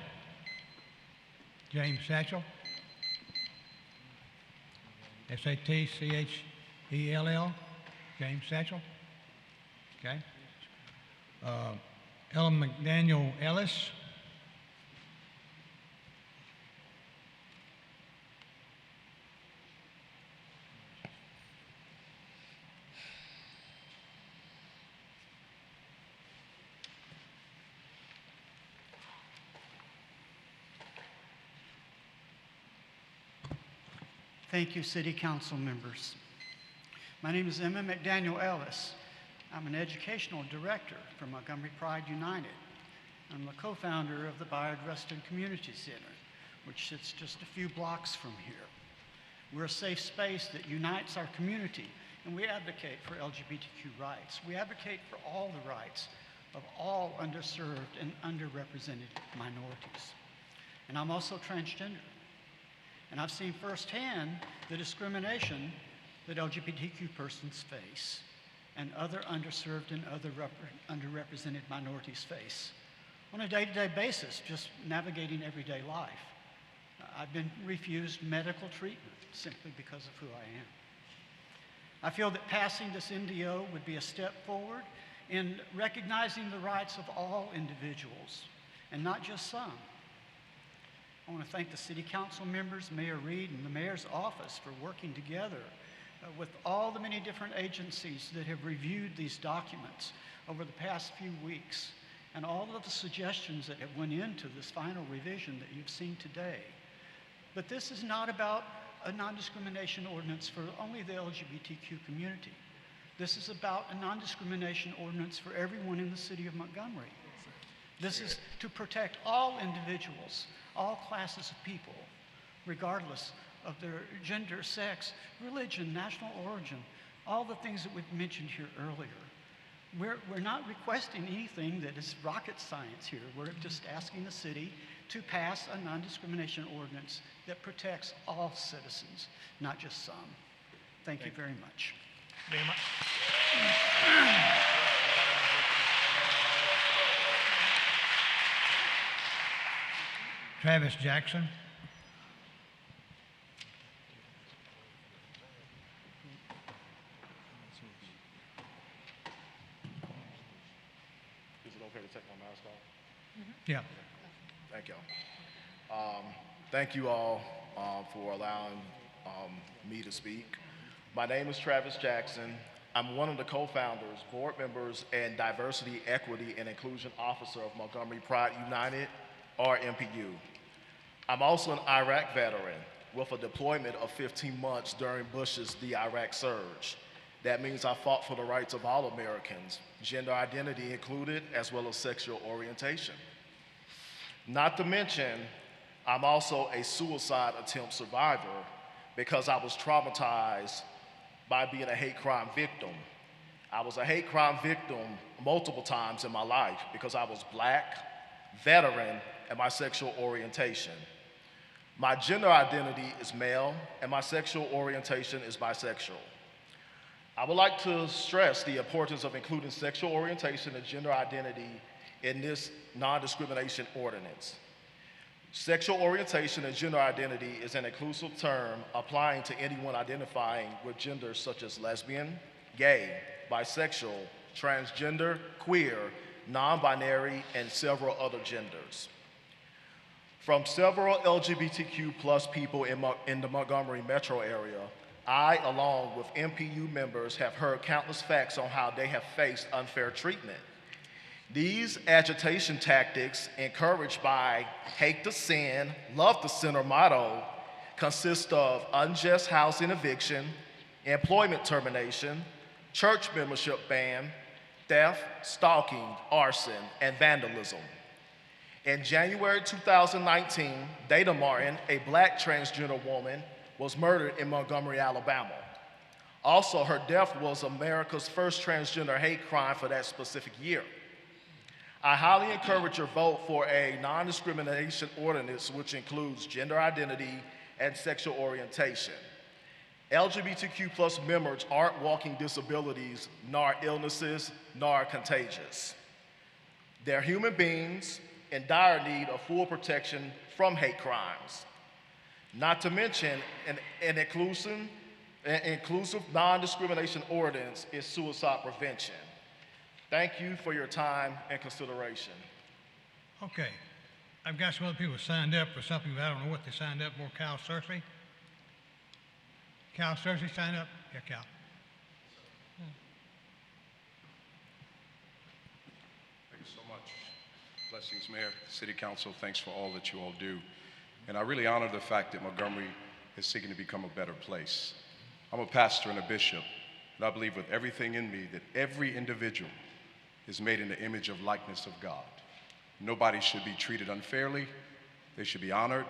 James Satchel. S-A-T-C-H-E-L-L. James Satchel. Okay. Ellen McDaniel Ellis. Thank you, City Council members. My name is Emma McDaniel Ellis. I'm an educational director for Montgomery Pride United. I'm the co-founder of the Bayard Rustin Community Center, which sits just a few blocks from here. We're a safe space that unites our community, and we advocate for LGBTQ rights. We advocate for all the rights of all underserved and underrepresented minorities. And I'm also transgender. And I've seen firsthand the discrimination that LGBTQ persons face and other underserved and other underrepresented minorities face on a day-to-day basis, just navigating everyday life. I've been refused medical treatment simply because of who I am. I feel that passing this NDO would be a step forward in recognizing the rights of all individuals and not just some. I want to thank the City Council members, Mayor Reed, and the Mayor's office for working together with all the many different agencies that have reviewed these documents over the past few weeks, and all of the suggestions that have went into this final revision that you've seen today. But this is not about a non-discrimination ordinance for only the LGBTQ community. This is about a non-discrimination ordinance for everyone in the city of Montgomery. This is to protect all individuals, all classes of people, regardless of their gender, sex, religion, national origin, all the things that we've mentioned here earlier. We're not requesting anything that is rocket science here. We're just asking the city to pass a non-discrimination ordinance that protects all citizens, not just some. Thank you very much. Travis Jackson. me to take my mask off? Yeah. Thank y'all. Thank you all for allowing me to speak. My name is Travis Jackson. I'm one of the co-founders, board members, and Diversity, Equity, and Inclusion Officer of Montgomery Pride United, or MPU. I'm also an Iraq veteran with a deployment of 15 months during Bush's the Iraq surge. That means I fought for the rights of all Americans, gender identity included, as well as sexual orientation. Not to mention, I'm also a suicide attempt survivor because I was traumatized by being a hate crime victim. I was a hate crime victim multiple times in my life because I was Black, veteran, and my sexual orientation. My gender identity is male, and my sexual orientation is bisexual. I would like to stress the importance of including sexual orientation and gender identity in this non-discrimination ordinance. Sexual orientation and gender identity is an inclusive term applying to anyone identifying with genders such as lesbian, gay, bisexual, transgender, queer, non-binary, and several other genders. From several LGBTQ plus people in the Montgomery metro area, I, along with MPU members, have heard countless facts on how they have faced unfair treatment. These agitation tactics, encouraged by hate the sin, love the sinner motto, consist of unjust housing eviction, employment termination, church membership ban, theft, stalking, arson, and vandalism. In January 2019, Dana Martin, a Black transgender woman, was murdered in Montgomery, Alabama. Also, her death was America's first transgender hate crime for that specific year. I highly encourage your vote for a non-discrimination ordinance which includes gender identity and sexual orientation. LGBTQ plus members aren't walking disabilities, nor illnesses, nor contagious. They're human beings in dire need of full protection from hate crimes. Not to mention, an inclusive non-discrimination ordinance is suicide prevention. Thank you for your time and consideration. Okay. I've got some other people signed up for something, but I don't know what they signed up for. Cal Searcy? Cal Searcy signed up? Yeah, Cal. Thank you so much. Blessings, Mayor, City Council. Thanks for all that you all do. And I really honor the fact that Montgomery is seeking to become a better place. I'm a pastor and a bishop, and I believe with everything in me that every individual is made in the image of likeness of God. Nobody should be treated unfairly. They should be honored,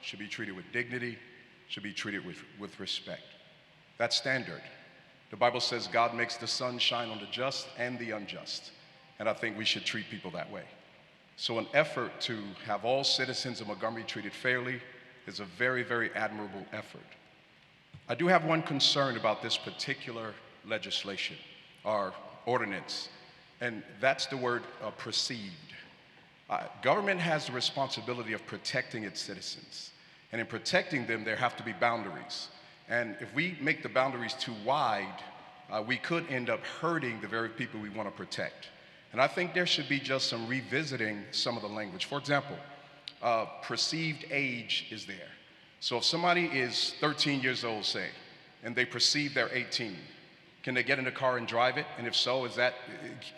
should be treated with dignity, should be treated with respect. That's standard. The Bible says God makes the sun shine on the just and the unjust, and I think we should treat people that way. So an effort to have all citizens of Montgomery treated fairly is a very, very admirable effort. I do have one concern about this particular legislation, or ordinance, and that's the word perceived. Government has the responsibility of protecting its citizens, and in protecting them, there have to be boundaries. And if we make the boundaries too wide, we could end up hurting the very people we want to protect. And I think there should be just some revisiting some of the language. For example, perceived age is there. So if somebody is 13 years old, say, and they perceive they're 18, can they get in the car and drive it? And if so,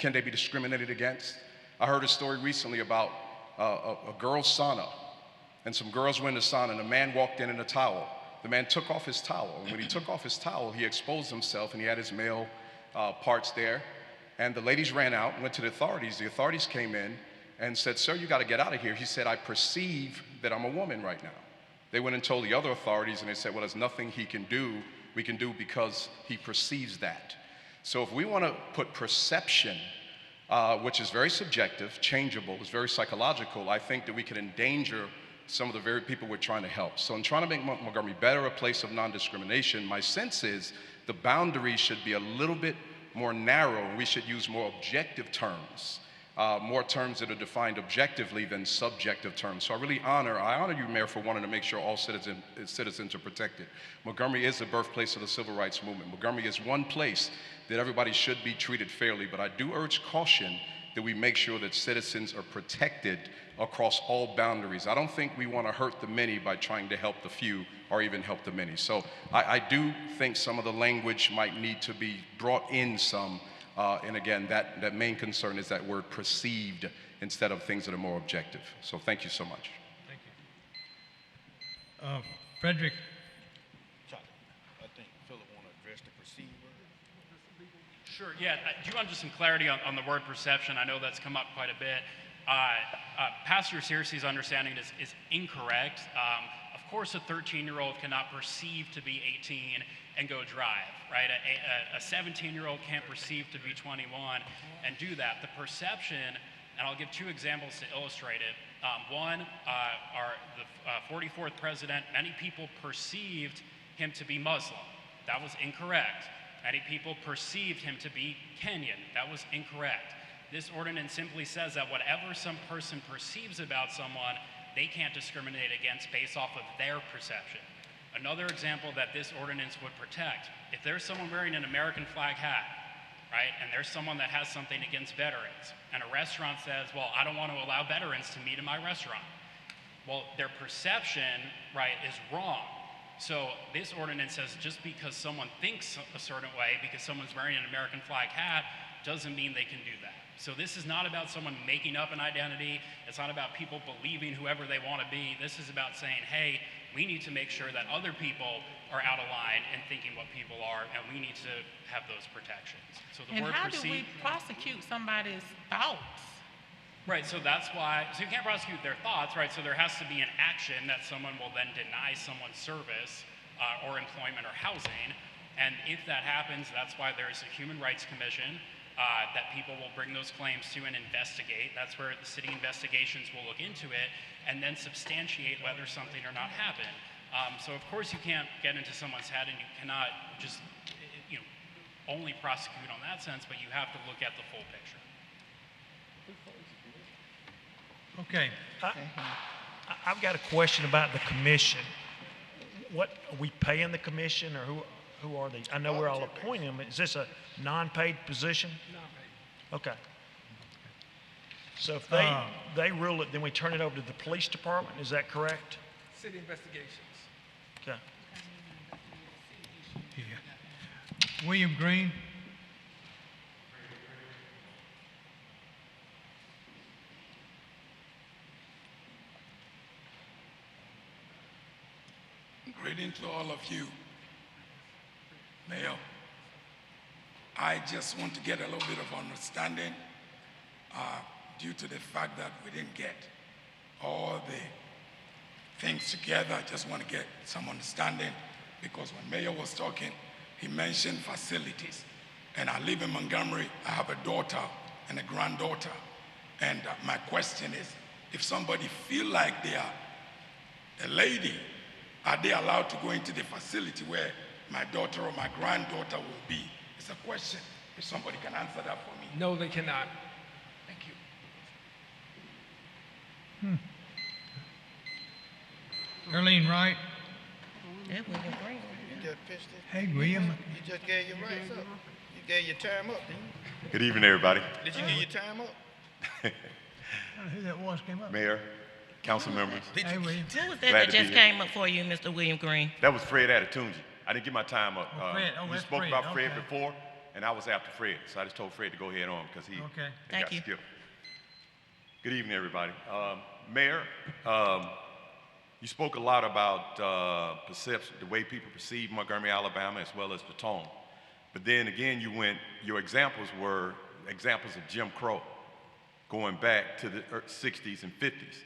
can they be discriminated against? I heard a story recently about a girl's sauna, and some girls went in the sauna, and a man walked in a towel. The man took off his towel, and when he took off his towel, he exposed himself, and he had his male parts there. And the ladies ran out and went to the authorities. The authorities came in and said, "Sir, you got to get out of here." He said, "I perceive that I'm a woman right now." They went and told the other authorities, and they said, "Well, there's nothing we can do because he perceives that." So if we want to put perception, which is very subjective, changeable, is very psychological, I think that we could endanger some of the very people we're trying to help. So in trying to make Montgomery better, a place of non-discrimination, my sense is the boundaries should be a little bit more narrow, and we should use more objective terms, more terms that are defined objectively than subjective terms. So I honor you, Mayor, for wanting to make sure all citizens are protected. Montgomery is the birthplace of the civil rights movement. Montgomery is one place that everybody should be treated fairly, but I do urge caution that we make sure that citizens are protected across all boundaries. I don't think we want to hurt the many by trying to help the few or even help the many. So I do think some of the language might need to be brought in some. And again, that main concern is that word perceived instead of things that are more objective. So thank you so much. Thank you. Frederick. I think Philip want to address the perceived word. Sure, yeah. Do you want just some clarity on the word perception? I know that's come up quite a bit. Pastor Searcy's understanding is incorrect. Of course, a 13-year-old cannot perceive to be 18 and go drive, right? A 17-year-old can't perceive to be 21 and do that. The perception, and I'll give two examples to illustrate it. One, the 44th president, many people perceived him to be Muslim. That was incorrect. Many people perceived him to be Kenyan. That was incorrect. This ordinance simply says that whatever some person perceives about someone, they can't discriminate against based off of their perception. Another example that this ordinance would protect, if there's someone wearing an American flag hat, right, and there's someone that has something against veterans, and a restaurant says, well, I don't want to allow veterans to meet in my restaurant. Well, their perception, right, is wrong. So this ordinance says just because someone thinks a certain way, because someone's wearing an American flag hat, doesn't mean they can do that. So this is not about someone making up an identity. It's not about people believing whoever they want to be. This is about saying, hey, we need to make sure that other people are out of line and thinking what people are, and we need to have those protections. So the And word how do perceive. we prosecute somebody's thoughts? Right, so that's why, so you can't prosecute their thoughts, right? So there has to be an action that someone will then deny someone's service or employment or housing. And if that happens, that's why there's a Human Rights Commission that people will bring those claims to and investigate. That's where the city investigations will look into it and then substantiate whether something or not happened. So of course you can't get into someone's head and you cannot just, only prosecute on that sense, but you have to look at the full picture. Okay. I've got a question about the commission. What, are we paying the commission, or who are they? I know we're all appointing them. Is this a non-paid position? Non-paid. Okay. So if they rule it, then we turn it over to the police department, is that correct? City investigations. Okay. Yeah. William Green. Greeting to all of you. Mayor, I just want to get a little bit of understanding due to the fact that we didn't get all the things together. I just want to get some understanding, because when Mayor was talking, he mentioned facilities. And I live in Montgomery. I have a daughter and a granddaughter. And my question is, if somebody feel like they are a lady, are they allowed to go into the facility where my daughter or my granddaughter will be? It's a question. If somebody can answer that for me. No, they cannot. Thank you. Earlene Wright. Yeah, William Green. You just pitched it. Hey, William. You just gave your rights up. You gave your time up, didn't you? Good evening, everybody. Did you give your time up? I don't know who that was came up. Mayor, council members. Hey, William. Who was that Glad that to be just here. came up for you, Mr. William Green? That was Fred Adetunji. I didn't get my time up. Fred. Oh, you that's spoke Fred. about Fred Okay. before, and I was after Fred, so I just told Fred to go ahead on because he Okay. had Thank got you. skipped. Good evening, everybody. Mayor, you spoke a lot about perception, the way people perceive Montgomery, Alabama, as well as the tone. But then again, your examples were examples of Jim Crow, going back to the 60s and 50s.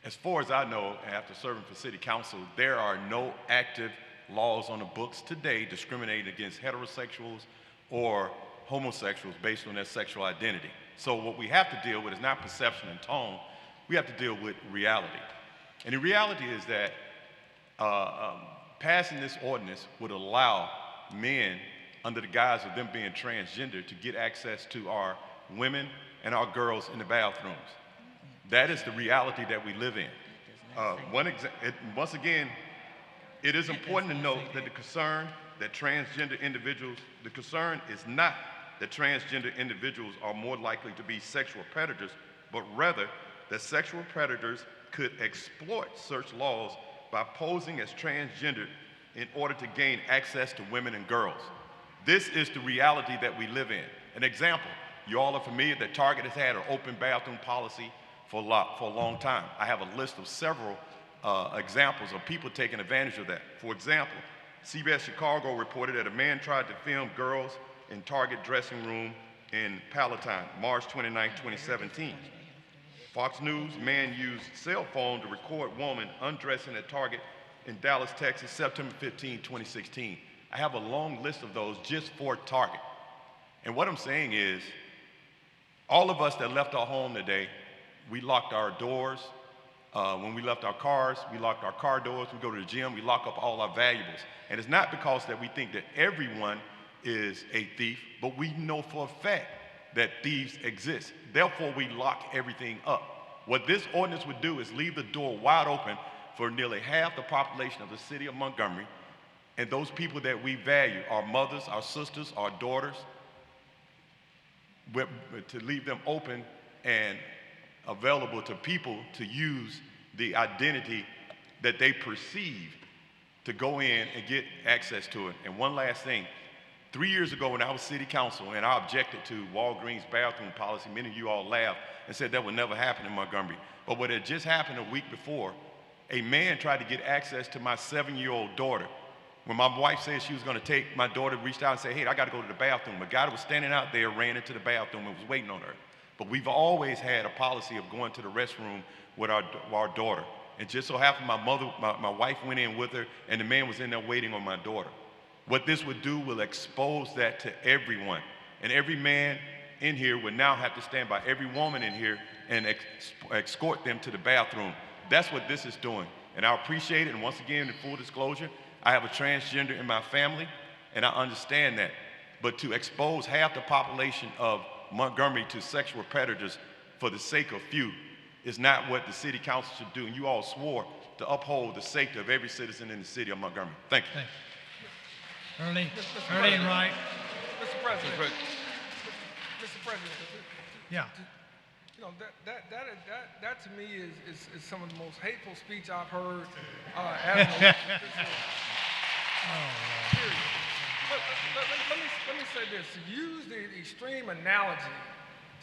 As far as I know, after serving for city council, there are no active laws on the books today discriminating against heterosexuals or homosexuals based on their sexual identity. So what we have to deal with is not perception and tone, we have to deal with reality. And the reality is that passing this ordinance would allow men, under the guise of them being transgender, to get access to our women and our girls in the bathrooms. That is the reality that we live in. Once again, it is important to note that the concern that transgender individuals, the concern is not that transgender individuals are more likely to be sexual predators, but rather that sexual predators could exploit such laws by posing as transgender in order to gain access to women and girls. This is the reality that we live in. An example, you all are familiar that Target has had an open bathroom policy for a long time. I have a list of several examples of people taking advantage of that. For example, CBS Chicago reported that a man tried to film girls in Target dressing room in Palatine, March 29, 2017. Fox News, man used cell phone to record woman undressing at Target in Dallas, Texas, September 15, 2016. I have a long list of those just for Target. And what I'm saying is, all of us that left our home today, we locked our doors. When we left our cars, we locked our car doors. We go to the gym, we lock up all our valuables. And it's not because that we think that everyone is a thief, but we know for a fact that thieves exist. Therefore, we lock everything up. What this ordinance would do is leave the door wide open for nearly half the population of the city of Montgomery, and those people that we value, our mothers, our sisters, our daughters, to leave them open and available to people to use the identity that they perceive to go in and get access to it. And one last thing, 3 years ago when I was city council and I objected to Walgreens bathroom policy, many of you all laughed and said that would never happen in Montgomery. But what had just happened a week before, a man tried to get access to my 7-year-old daughter. When my wife said she was gonna take, my daughter reached out and said, hey, I gotta go to the bathroom. A guy that was standing out there ran into the bathroom and was waiting on her. But we've always had a policy of going to the restroom with our daughter. And just so happened my wife went in with her and the man was in there waiting on my daughter. What this would do will expose that to everyone. And every man in here would now have to stand by every woman in here and escort them to the bathroom. That's what this is doing. And I appreciate it. And once again, in full disclosure, I have a transgender in my family, and I understand that. But to expose half the population of Montgomery to sexual predators for the sake of few is not what the city council should do. And you all swore to uphold the safety of every citizen in the city of Montgomery. Thank you. Early and right. Mr. President. Mr. President. Yeah. You know, that to me is some of the most hateful speech I've heard as an election official. Period. Let me say this. To use the extreme analogy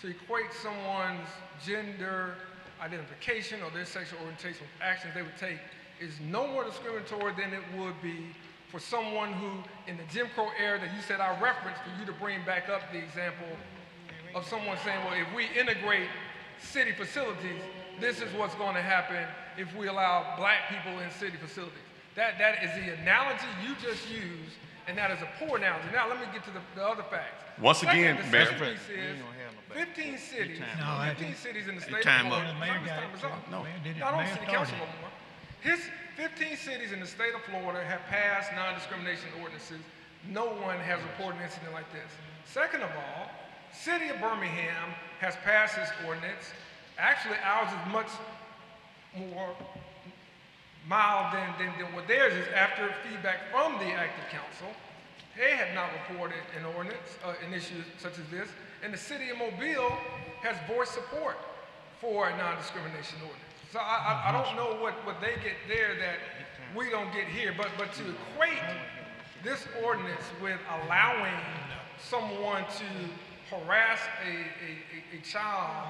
to equate someone's gender identification or their sexual orientation with actions they would take is no more discriminatory than it would be for someone who, in the Jim Crow era that you said I referenced, for you to bring back up the example of someone saying, well, if we integrate city facilities, this is what's going to happen if we allow black people in city facilities. That is the analogy you just used, and that is a poor analogy. Now let me get to the other facts. Once again, Mayor. 15 cities, 15 cities in the state Time of Florida. up. No, I don't city council no more. His 15 cities in the state of Florida have passed non-discrimination ordinances. No one has reported an incident like this. Second of all, City of Birmingham has passed this ordinance. Actually, ours is much more mild than what theirs is after feedback from the active council. They have not reported an ordinance, an issue such as this. And the city of Mobile has voiced support for a non-discrimination ordinance. So I don't know what they get there that we don't get here, but to equate this ordinance with allowing someone to harass a child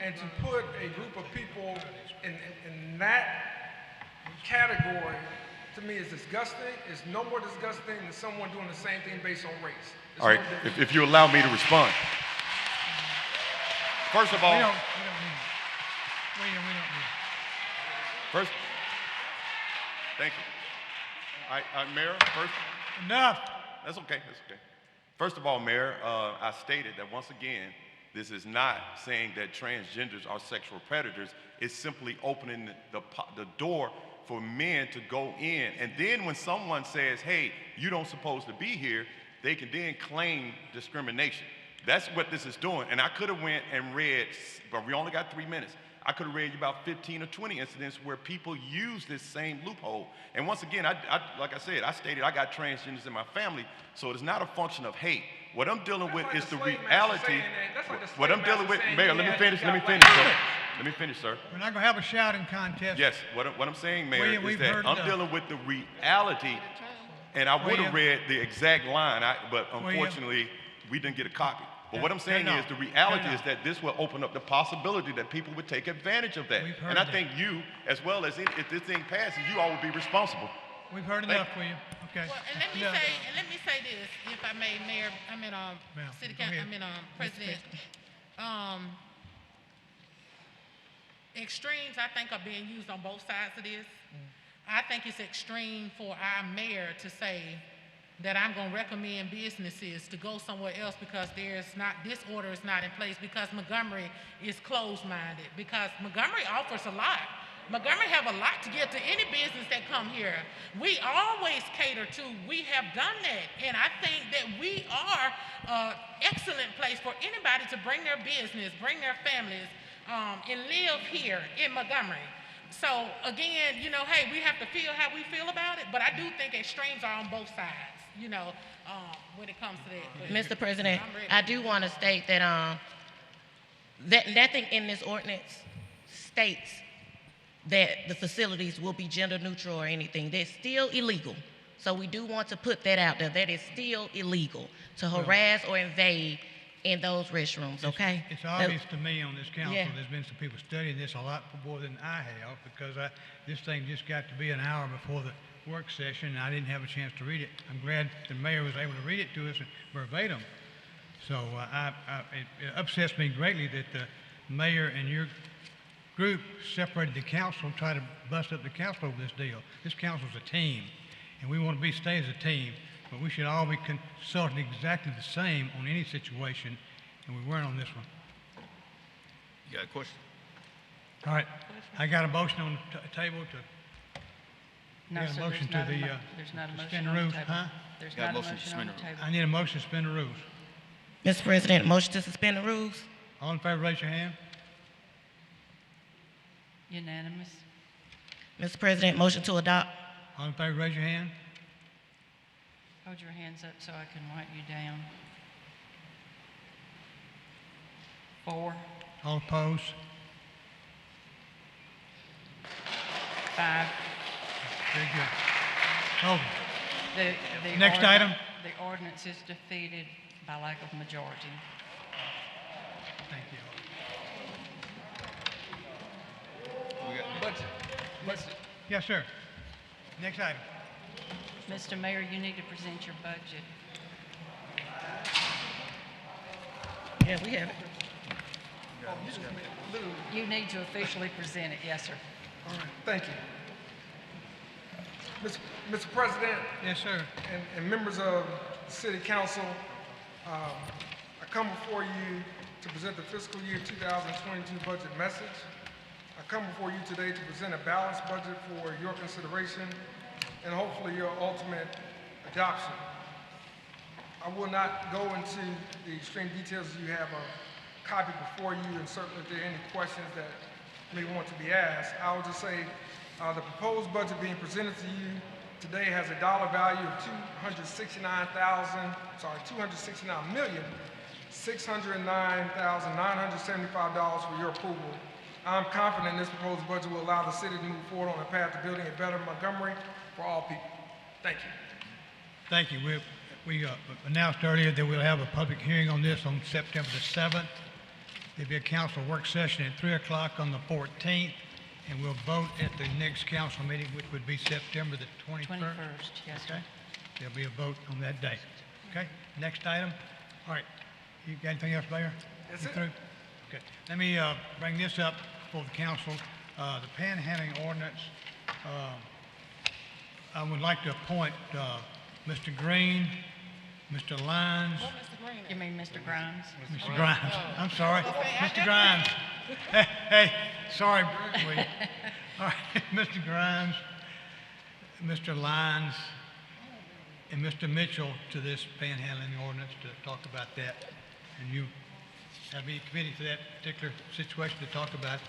and to put a group of people in that category, to me, is disgusting. It's no more disgusting than someone doing the same thing based on race. All right, if you allow me to respond. First of all, first, thank you. Mayor, first. Enough. That's okay, that's okay. First of all, Mayor, I stated that once again, this is not saying that transgenders are sexual predators. It's simply opening the door for men to go in. And then when someone says, hey, you don't supposed to be here, they can then claim discrimination. That's what this is doing. And I could have went and read, but we only got 3 minutes. I could have read you about 15 or 20 incidents where people use this same loophole. And once again, like I said, I stated I got transgenders in my family, so it is not a function of hate. What I'm dealing with like is the the slave master reality. saying that. That's like the What slave I'm dealing master with, saying Mayor, he let me had- finish, he let me got finish, white sir. slaves. Let me finish, sir. We're not gonna have a shouting contest. Yes, what I'm saying, Mayor, William, is we've that heard I'm enough. dealing with the reality, and I would William. have read the exact line, but William. unfortunately, we didn't get a copy. But what I'm Turn saying it is off. the reality Turn it is off. that this will open up the possibility that people would take advantage of that. We've heard And I that. think you, as well as if this thing passes, you all will be responsible. We've heard Thank- enough, William. Okay. Well, and let me No. say this, if I may, Mayor, Ma'am, City go Council, ahead. President. Extremes, I think, are being used on both sides of this. I think it's extreme for our mayor to say that I'm gonna recommend businesses to go somewhere else because this order is not in place, because Montgomery is closed-minded, because Montgomery offers a lot. Montgomery have a lot to give to any business that come here. We always cater to, we have done that. And I think that we are an excellent place for anybody to bring their business, bring their families, and live here in Montgomery. So again, hey, we have to feel how we feel about it, but I do think extremes are on both sides, when it comes to that. But Mr. President, I'm ready. I do want to state that, that nothing in this ordinance states that the facilities will be gender neutral or anything. They're still illegal. So we do want to put that out there. That is still illegal to harass or invade in those restrooms, okay? It's obvious to me on this council, Yeah. there's been some people studying this a lot more than I have, because this thing just got to be an hour before the work session, and I didn't have a chance to read it. I'm glad the mayor was able to read it to us verbatim. So it upsets me greatly that the mayor and your group separated the council, tried to bust up the council over this deal. This council's a team, and we want to stay as a team, but we should all be consulted exactly the same on any situation, and we weren't on this one. You got a question? All right, I got a motion on the table to, No, we got a sir, motion there's to not a the, mo- there's not a motion suspend the on the rules, table. huh? There's Got a not a motion to motion on suspend the the rules. table. I need a motion to suspend the rules. Mr. President, motion to suspend the rules? All in favor, raise your hand. Unanimous. Mr. President, motion to adopt? All in favor, raise your hand. Hold your hands up so I can write you down. 4, All opposed. 5. Very good. Over. The Next item. The ordinance is defeated by lack of majority. Thank you. Yes, sir. Next item. Mr. Mayor, you need to present your budget. Yeah, we have it. You need to officially present it, yes, sir. All right, thank you. Mr. President. Yes, sir. And members of the City Council, I come before you to present the fiscal year 2022 budget message. I come before you today to present a balanced budget for your consideration and hopefully your ultimate adoption. I will not go into the extreme details. You have a copy before you, and certainly if there are any questions that may want to be asked, I will just say the proposed budget being presented to you today has a dollar value of $269,609,975 for your approval. I'm confident this proposed budget will allow the city to move forward on a path to building a better Montgomery for all people. Thank you. Thank you. We announced earlier that we'll have a public hearing on this on September the 7th. There'll be a council work session at 3 o'clock on the 14th, and we'll vote at the next council meeting, which would be September the 21st. 21st, yes, sir. Okay? There'll be a vote on that day. Okay? Next item. All right. You got anything else, Mayor? That's You it. through? Okay. Let me bring this up for the council. The panhandling ordinance. I would like to appoint Mr. Green, Mr. Lyons. You mean Mr. Grimes? Mr. Grimes, I'm sorry, Mr. Grimes. Hey, sorry, William. All right, Mr. Grimes, Mr. Lyons, and Mr. Mitchell to this panhandling ordinance to talk about that. And you have a committee for that particular situation to talk about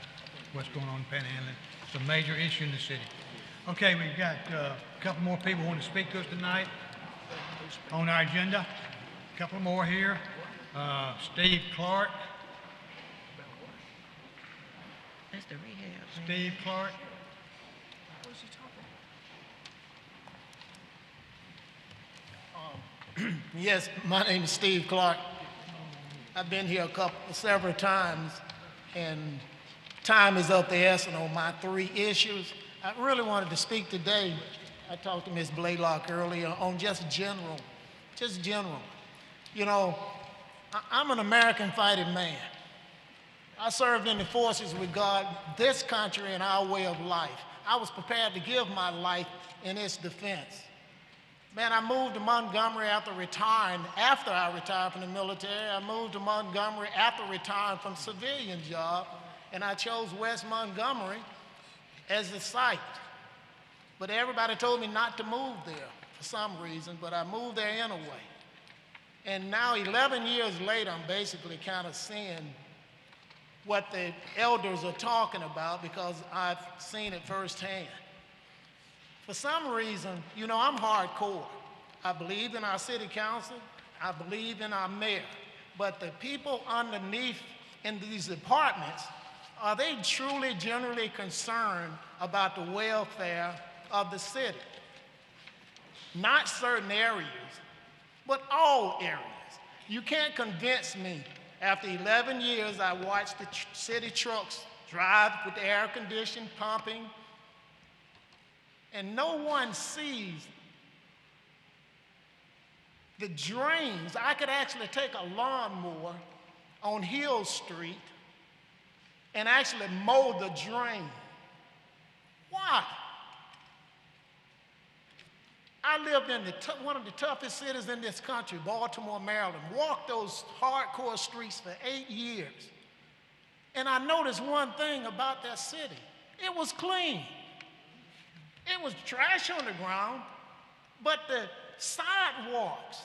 what's going on in panhandling. It's a major issue in the city. Okay, we've got a couple more people who want to speak to us tonight on our agenda. couple more here. Steve Clark. That's the rehab. Steve Clark. Yes, my name is Steve Clark. I've been here several times, and time is of the essence on my 3 issues. I really wanted to speak today. I talked to Ms. Blaylock earlier on just general. You know, I'm an American fighting man. I served in the forces with God, this country, and our way of life. I was prepared to give my life in its defense. Man, I moved to Montgomery after I retired from the military. I moved to Montgomery after retiring from a civilian job, and I chose West Montgomery as the site. But everybody told me not to move there for some reason, but I moved there anyway. And now 11 years later, I'm basically kind of seeing what the elders are talking about because I've seen it firsthand. For some reason, you know, I'm hardcore. I believe in our city council. I believe in our mayor. But the people underneath in these departments, are they truly generally concerned about the welfare of the city? Not certain areas, but all areas. You can't convince me. After 11 years, I watched the city trucks drive with the air conditioning, pumping, and no one sees the drains. I could actually take a lawnmower on Hill Street and actually mow the drain. Why? I lived in one of the toughest cities in this country, Baltimore, Maryland. Walked those hardcore streets for 8 years. And I noticed one thing about that city. It was clean. It was trash on the ground, but the sidewalks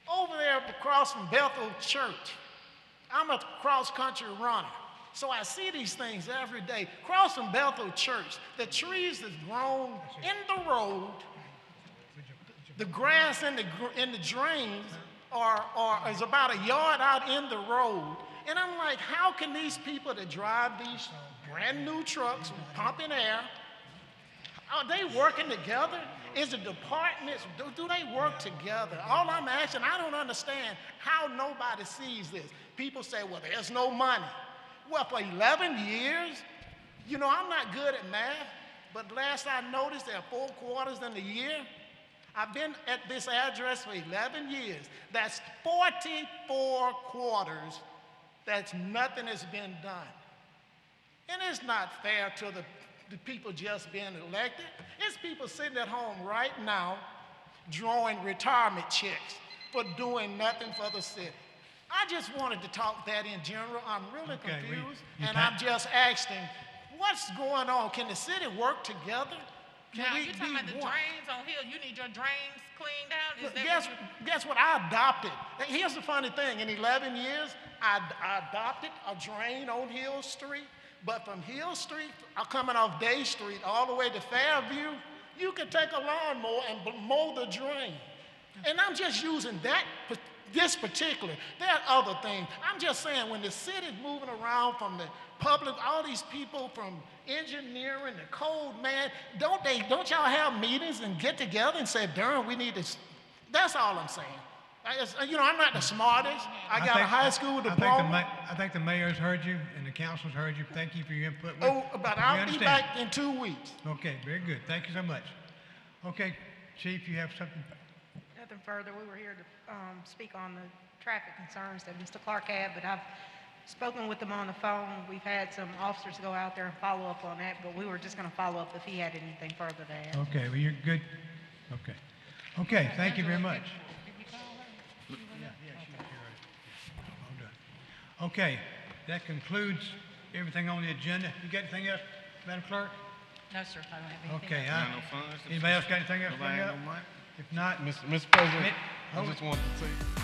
over there across from Bethel Church, I'm a cross-country runner, so I see these things every day. Across from Bethel Church, the trees that's grown in the road, the grass in the drains is about a yard out in the road. And I'm like, how can these people that drive these brand new trucks pumping air, are they working together? Is the departments, do they work together? All I'm asking, I don't understand how nobody sees this. People say, well, there's no money. Well, for 11 years, you know, I'm not good at math, but last I noticed there are 4 quarters in the year. I've been at this address for 11 years. That's 44 quarters that's nothing has been done. And it's not fair to the people just being elected. It's people sitting at home right now drawing retirement checks for doing nothing for the city. I just wanted to talk that in general. I'm really confused, and I'm just asking, what's going on? Can the city work together? Now, you're talking about the drains on Hill. You need your drains cleaned out? Is that guess what? I adopted. Here's the funny thing. In 11 years, I adopted a drain on Hill Street. But from Hill Street, coming off Day Street, all the way to Fairview, you can take a lawnmower and mow the drain. And I'm just using this particular. There are other things. I'm just saying, when the city's moving around from the public, all these people from engineering, the code, man, don't y'all have meetings and get together and say, Durham, we need to, that's all I'm saying. I'm not the smartest. I got a high school diploma. I think the mayor's heard you and the council's heard you. Thank you for your input. But I'll be back in 2 weeks. Okay, very good. Thank you so much. Okay, Chief, you have something? Nothing further. We were here to speak on the traffic concerns that Mr. Clark had, but I've spoken with him on the phone. We've had some officers go out there and follow up on that, but we were just going to follow up if he had anything further to add. Okay, well, you're good. Okay. Okay, thank you very much. Okay, that concludes everything on the agenda. You got anything else, Madam Clerk? No, sir, I don't have anything. Okay, else. anybody else got anything else? If not, Mr. President, I just want to say.